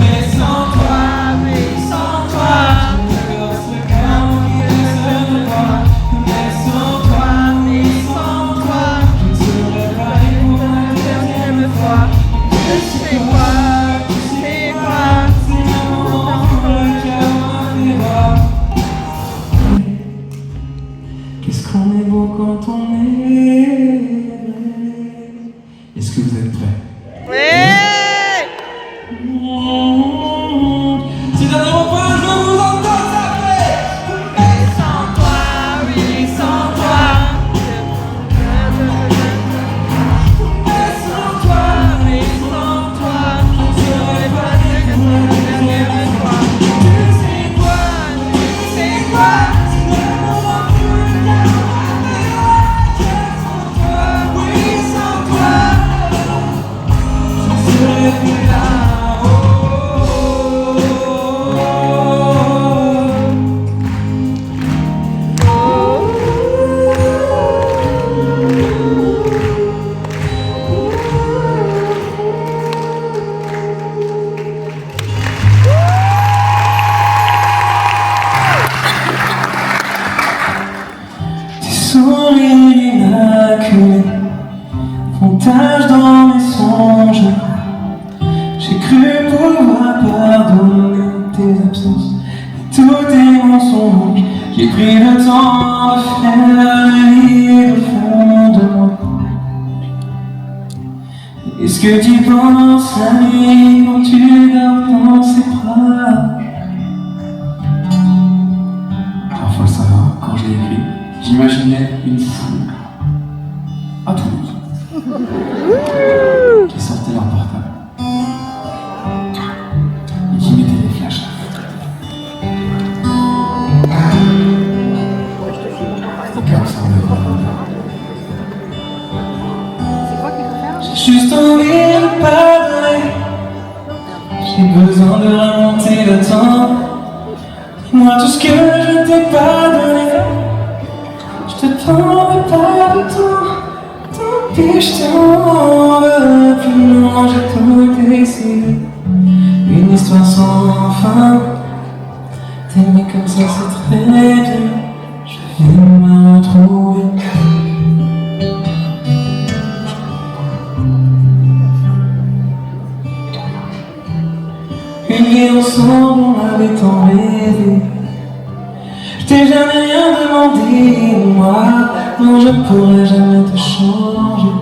Mais sans toi, je reste le chaos qui personne ne voit. Mais sans toi, je ne serais pas né pour la deuxième fois. je sais quoi, C'est l'amour pour le chaos m'a fait voir. Qu'est-ce qu'on est beau quand on est vrai. Est-ce que vous êtes prêts? ouais. Si dans le refrain, je vous entends taper. Mais sans toi, oui, sans toi, Mais sans toi, mais sans toi, je ne serais pas né pour la deuxième fois. tu sais quoi, C'est l'amour pour le chaos m'a fait voir. Sans toi, oui, sans toi, je ne serais plus là. Sourires immaculés font tache dans mes songes. J'ai cru pouvoir pardonner tes absences et tous tes mensonges. J'ai pris le temps de faire le lit au fond de moi. Est-ce que tu penses à lui quand tu dors dans ses bras? Alors faut le savoir, quand je l'ai écrit, j'imaginais une foule à Toulouse qui sortait leur portable et qui mettait des flashs. Au cœur sans le j'ai juste envie de pardonner. J'ai besoin de remonter le temps. Dis-moi tout ce que je t'ai pas donné. Je te prendrai pas de temps. Tant pis, je t'en veux plus. Non, j'ai tout décidé. Une histoire sans fin. T'aimer comme ça, c'est très dur. Je viens de me retrouver. Une vie ensemble, on avait tant rêvé. Je t'ai jamais rien demandé, moi. Non, je pourrais jamais te changer.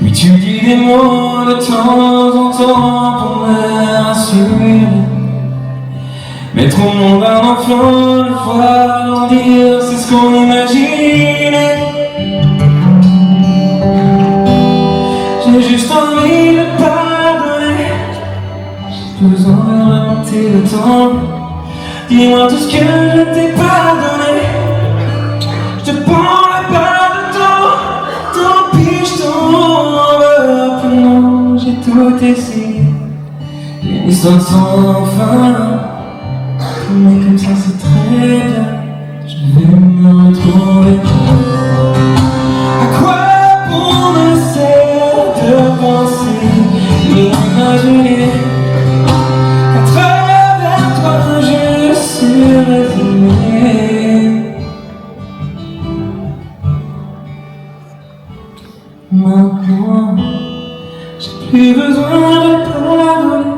Oui, tu dis des mots de temps en temps pour me rassurer. Mettre au monde un enfant, le voir grandir, c'est ce qu'on imaginait. J'ai juste envie de pardonner. J'ai besoin de remonter le temps. Dis-moi tout ce que je t'ai pas donné. Je te prendrai pas de temps. Tant pis, je t'en veux plus. Non, j'ai tout essayé. Une sonne sans fin. Mais comme ça c'est très bien, je vais me retrouver. À quoi bon me sert de penser et imaginer qu'à travers toi je suis résigné. Maintenant, j'ai plus besoin de pardonner.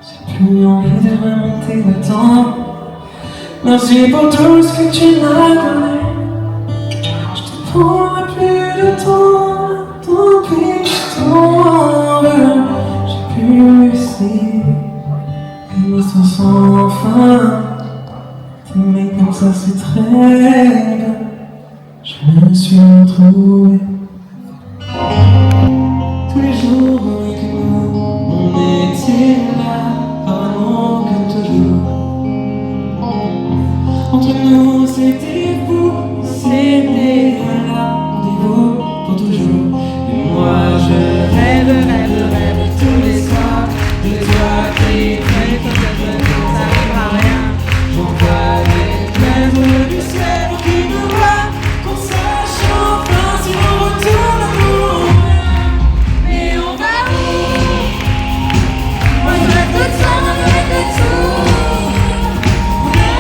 J'ai plus envie de remonter le temps. Merci pour tout ce que tu m'as donné. Je te prendrai plus de temps. Tant pis, je t'en veux. J'ai pu réussir une histoire sans fin. T'aimer comme ça c'est très bien. Je me suis retrouvé. Tous les jours avec nous, on était là, par amour comme toujours. Entre nous c'était fou, c'était là, rendez-vous pour toujours. Et moi je rêve tous les soirs de toi qui crée comme ça n'arrive à rien. J'envoie des lettres du ciel qui nous voient, qu'on sache enfin si on retourne à nous. Mais on va où? Moi je rêve de toi, moi je rêve de tout. On va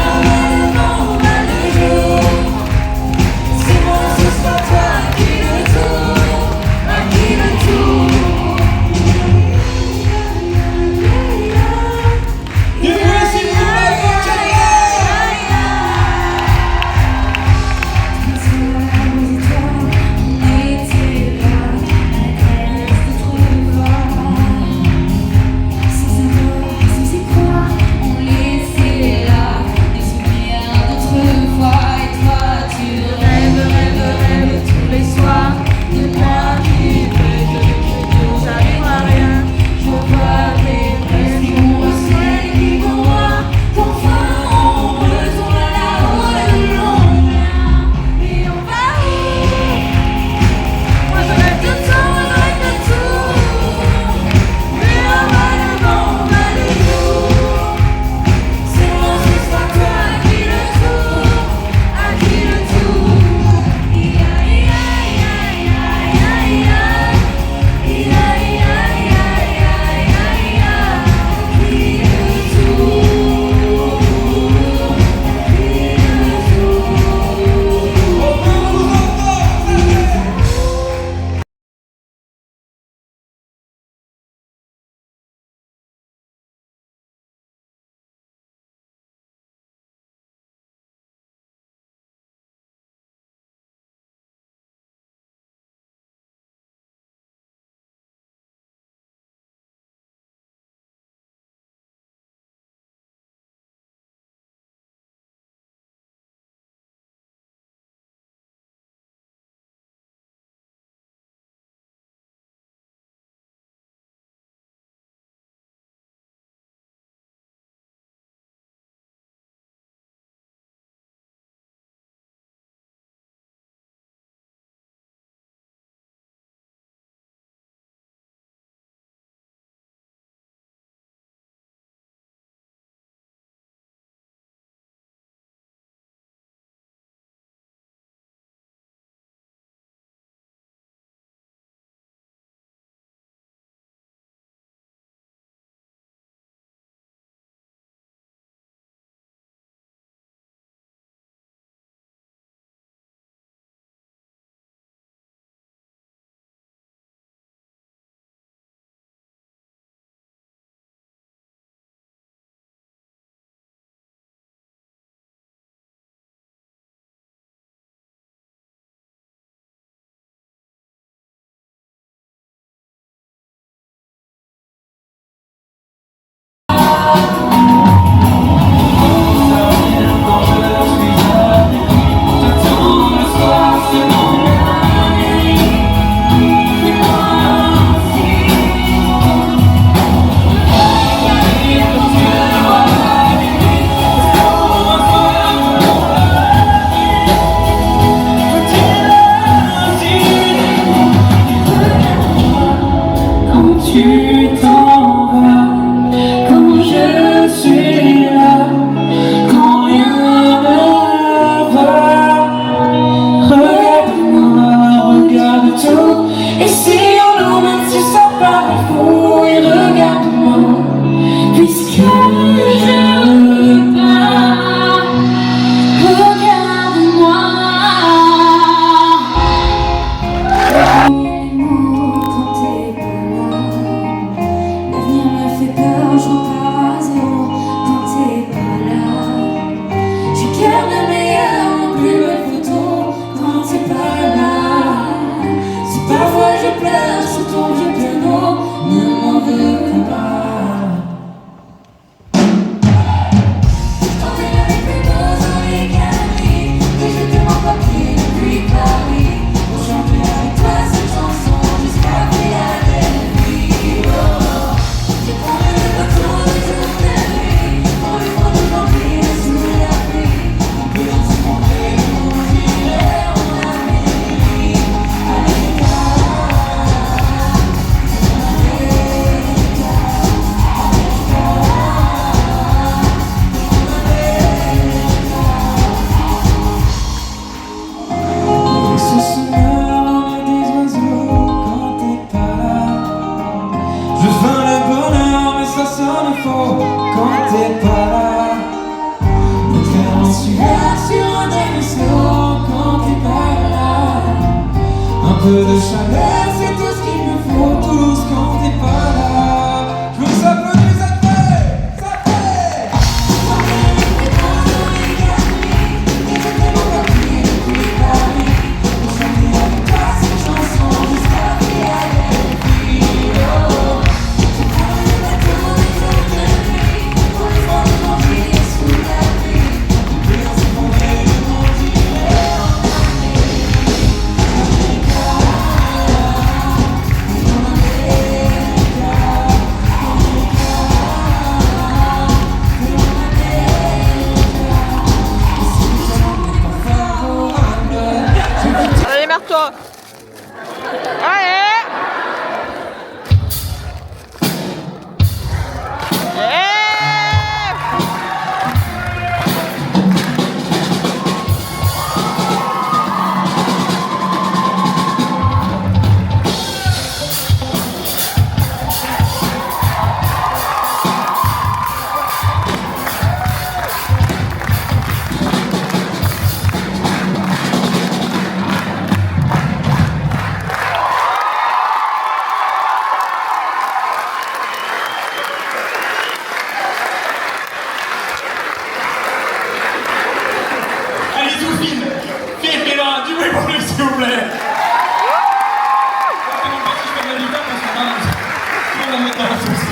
le vent, on va le jour. garde mes meilleures, nos plus belles photos quand t'es pas là. Si parfois je pleure sur ton vieux piano, ne m'en veux pas. Je t'emmène avec mes beaux oreilles calmées, que je te mens pas pris depuis Paris, pour chanter avec toi cette chanson jusqu'à Philadelphie. J'ai trouvé le bateau de toute la nuit, pour les mois de janvier sous la pluie. On peut danser mon rêve, on irait en Amérique. Ce soir, on est des oiseaux quand t'es pas là. Je veux le bonheur, mais ça sonne faux quand t'es pas là. Nous faire en sueur sur un des vaisseaux quand t'es pas là. Un peu de chaleur, c'est tout ce qu'il me faut, tous quand t'es pas là. Je veux ça peut plus être fait, ça fait. Allez, merde-toi. Allez. Allez, tout film, là, du bruit pour lui, s'il vous plaît. Je ne sais pas si je fais de la guitare parce que on va mettre dans la sauce.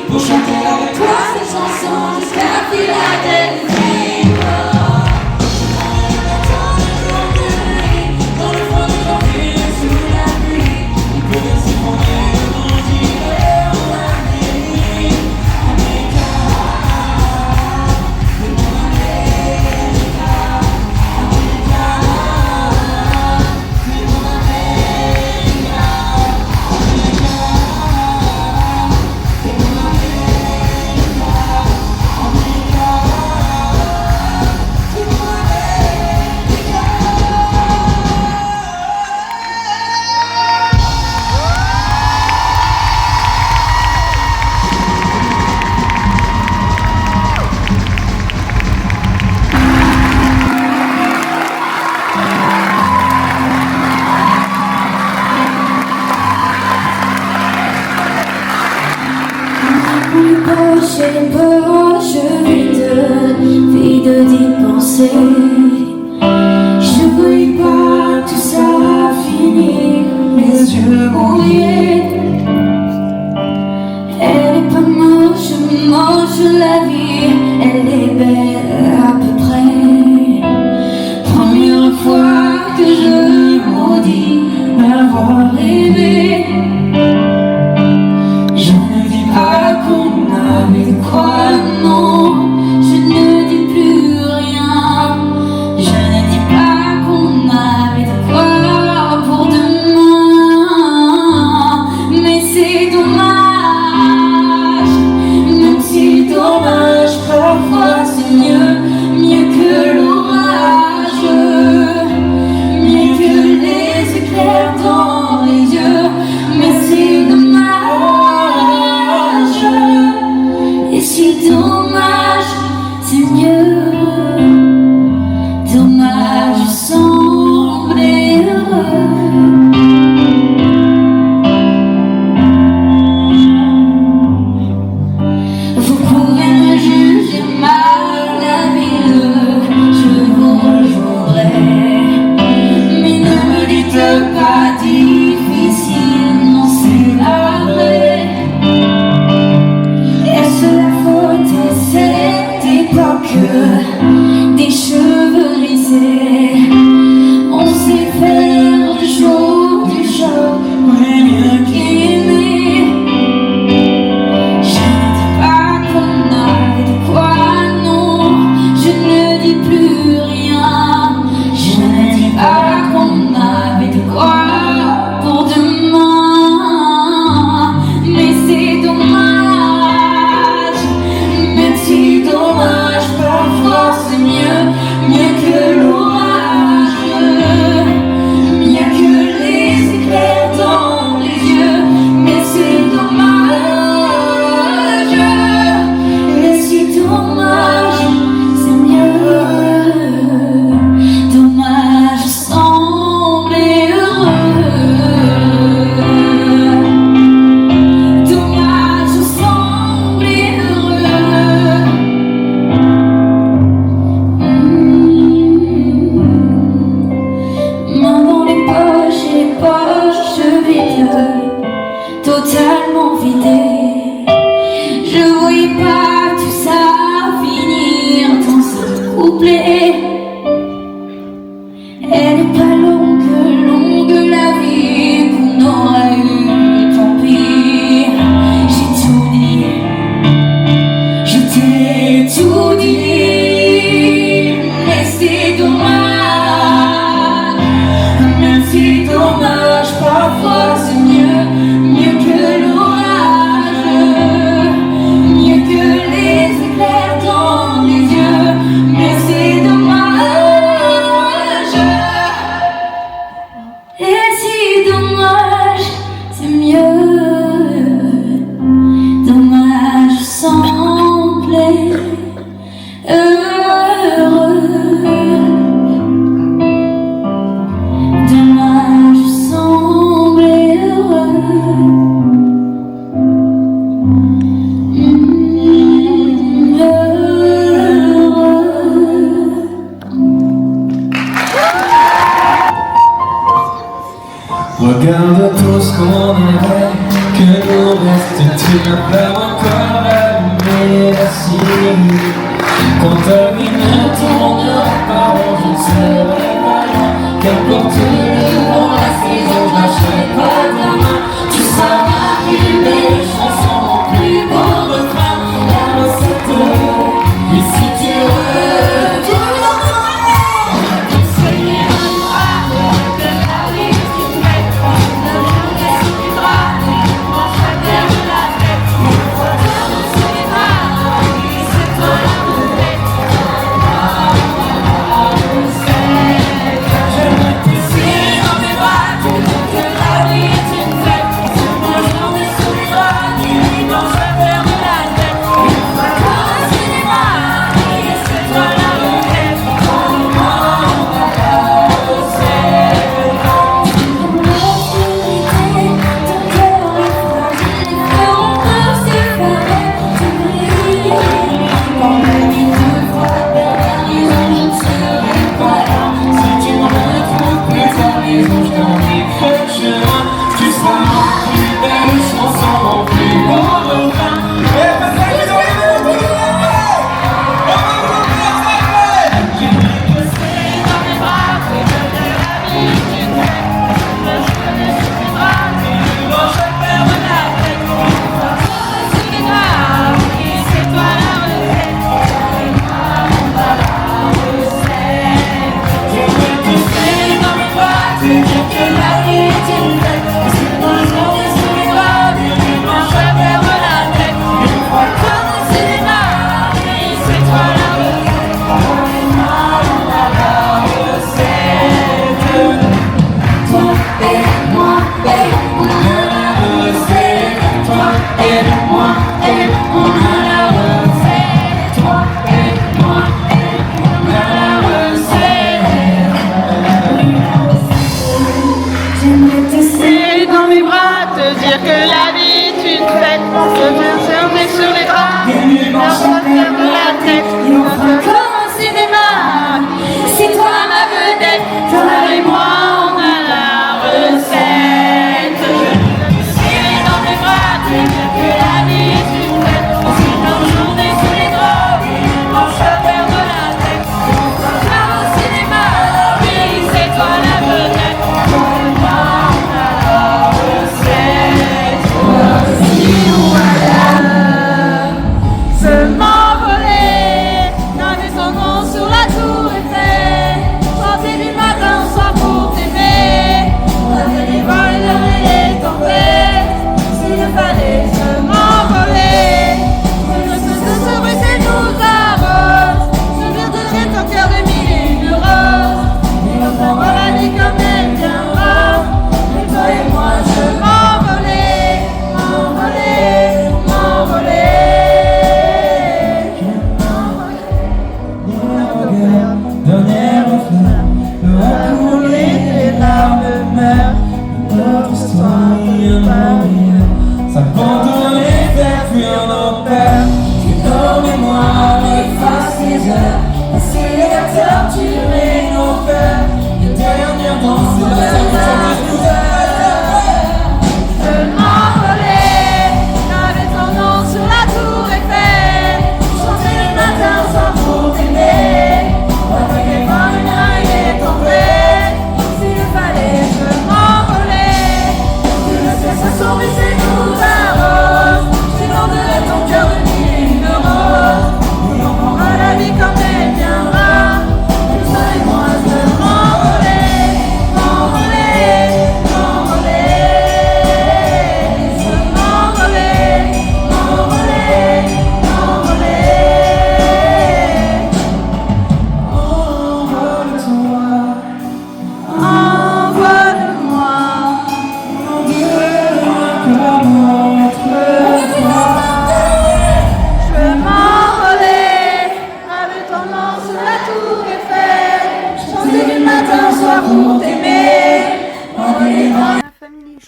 Pour chanter avec toi cette chanson jusqu'à Philadelphie. Dans le froid de janvier sous la pluie, il peut bien s'effondrer le monde d'hiver en Amérique. America, le monde America. America, le monde America. America, le monde prochaine fois, je vide d'y penser. Je voulais pas tout ça finir, mes yeux mouillés. Elle est pas moche, moche la vie, elle est belle à peu près. Première fois que je maudis d'avoir rêvé. Je ne dis pas qu'on avait quoi, non. Je ne dis plus rien. Je ne dis pas qu'on avait de quoi pour demain. Mais c'est dommage. Même si dommage, parfois c'est mieux que l'orage, mieux que les éclairs dans les yeux. totalement vidée. Je voyais pas tout ça finir dans ce couplet. Elle n'est pas longue, longue la vie qu'on aura eu, tant pis. J'ai tout dit, je t'ai tout dit, mais c'est dommage. Même si dommage, parfois c'est mieux, mieux que l'orage, mieux que les éclairs dans les yeux, mais c'est dommage. Et si dommage, c'est mieux, dommage semblait heureux. Dommage semblait heureux. Regarde tout ce qu'on avait, que nous reste-t-il à faire encore allumer la cire. Quand ta vie ne tournera pas rond, je ne serai pas là. Qu'importe le vent, la saison, je lâcherai pas ta main. Tu seras ma plus belle chanson, mon plus beau refrain. La recette, et si tu veux, tout le monde t'enseigner un noir de la vie qui te met en de jeunesse qui drape. Mon chacun de la tête, mon fauteuil dans ses bras. Et c'est toi la poupée, je ne te sais.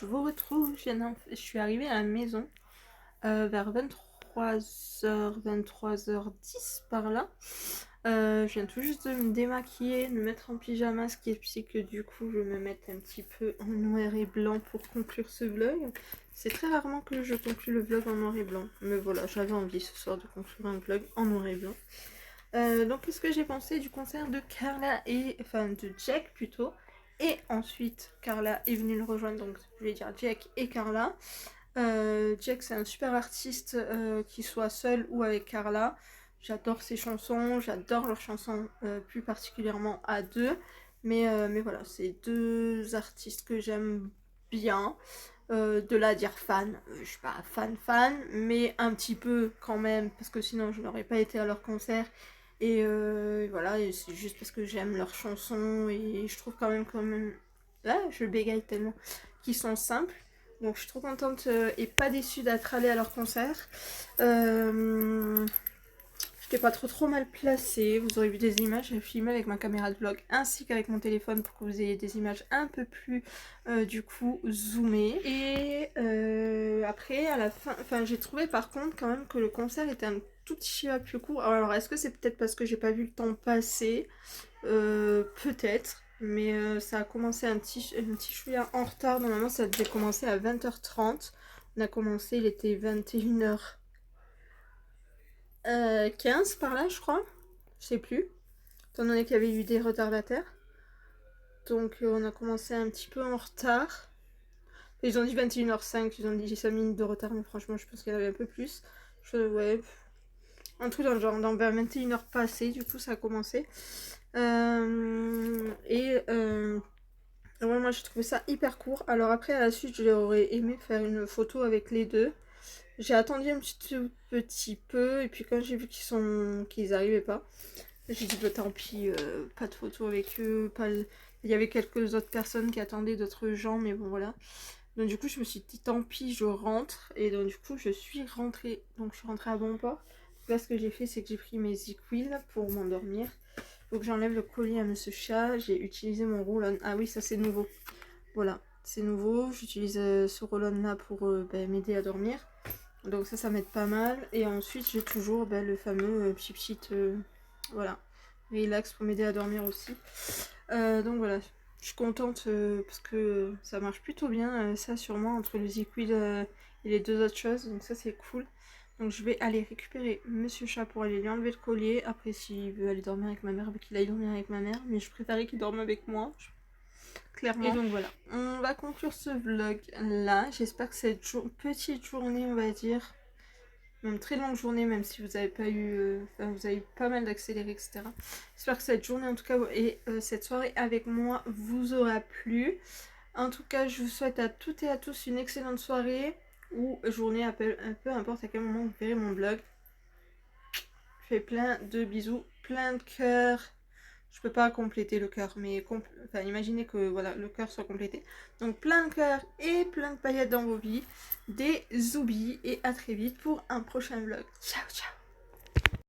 je vous retrouve, je suis arrivée à la maison vers 23h, 23h10 par là. Je viens tout juste de me démaquiller, de me mettre en pyjama, ce qui explique que du coup je vais me mettre un petit peu en noir et blanc pour conclure ce vlog. C'est très rarement que je conclue le vlog en noir et blanc, mais voilà, j'avais envie ce soir de conclure un vlog en noir et blanc. Donc qu'est-ce que j'ai pensé du concert de Carla enfin de Jack plutôt, et ensuite Carla est venue le rejoindre, donc je vais dire Jack et Carla. Jack c'est un super artiste, qu'il soit seul ou avec Carla. J'adore ses chansons, j'adore leurs chansons, plus particulièrement à deux. Mais voilà, c'est deux artistes que j'aime bien. De là à dire fan, je suis pas fan, mais un petit peu quand même, parce que sinon je n'aurais pas été à leur concert. Et voilà, c'est juste parce que j'aime leurs chansons et je trouve quand même, là je bégaye tellement, qu'ils sont simples. Donc je suis trop contente et pas déçue d'être allée à leur concert. J'étais pas trop mal placée, vous aurez vu des images, j'ai filmé avec ma caméra de vlog ainsi qu'avec mon téléphone pour que vous ayez des images un peu plus du coup zoomées. Et après à la fin, j'ai trouvé par contre quand même que le concert était un tout petit peu plus court. Alors est-ce que c'est peut-être parce que j'ai pas vu le temps passer, peut-être. Mais ça a commencé un petit chouïa en retard. Normalement ça devait commencer à 20h30. On a commencé, il était 21h15 par là je crois. Je sais plus. Étant donné qu'il y avait eu des retardataires. Donc on a commencé un petit peu en retard. Ils ont dit 21h05, ils ont dit 5 minutes de retard. Mais franchement je pense qu'il y en avait un peu plus. Ouais, un truc dans le genre, dans vers 21h passées du coup ça a commencé. Ouais, moi j'ai trouvé ça hyper court. Alors après à la suite j'aurais aimé faire une photo avec les deux. J'ai attendu un petit peu et puis quand j'ai vu qu'ils arrivaient pas, j'ai dit bah tant pis, pas de photo avec eux. Il y avait quelques autres personnes qui attendaient, d'autres gens, mais bon voilà. Donc du coup je me suis dit tant pis, je rentre. Et donc du coup je suis rentrée. Donc je suis rentrée à bon port. Là ce que j'ai fait c'est que j'ai pris mes ZzzQuil pour m'endormir. Faut que j'enlève le collier à Monsieur Chat. J'ai utilisé mon roll-on. Ah oui, ça c'est nouveau. Voilà, c'est nouveau. J'utilise ce roll-on là pour m'aider à dormir. Donc ça m'aide pas mal. Et ensuite j'ai toujours le fameux pchit voilà, relax pour m'aider à dormir aussi. Donc voilà, je suis contente parce que ça marche plutôt bien ça sur moi entre le ZzzQuil et les deux autres choses. Donc ça c'est cool. Donc je vais aller récupérer Monsieur Chat pour aller lui enlever le collier. Après s'il veut aller dormir avec ma mère, qu'il aille dormir avec ma mère. Mais je préférais qu'il dorme avec moi, clairement. Et donc voilà, on va conclure ce vlog là. J'espère que cette petite journée, on va dire, même très longue journée, même si vous avez pas eu, vous avez eu pas mal d'accélérés, etc. J'espère que cette journée en tout cas et cette soirée avec moi vous aura plu. En tout cas, je vous souhaite à toutes et à tous une excellente soirée ou journée, peu importe à quel moment vous verrez mon vlog. Je fais plein de bisous, plein de cœurs. Je peux pas compléter le cœur, mais imaginez que voilà, le cœur soit complété. Donc plein de cœurs et plein de paillettes dans vos vies. Des zoubis et à très vite pour un prochain vlog. Ciao ciao.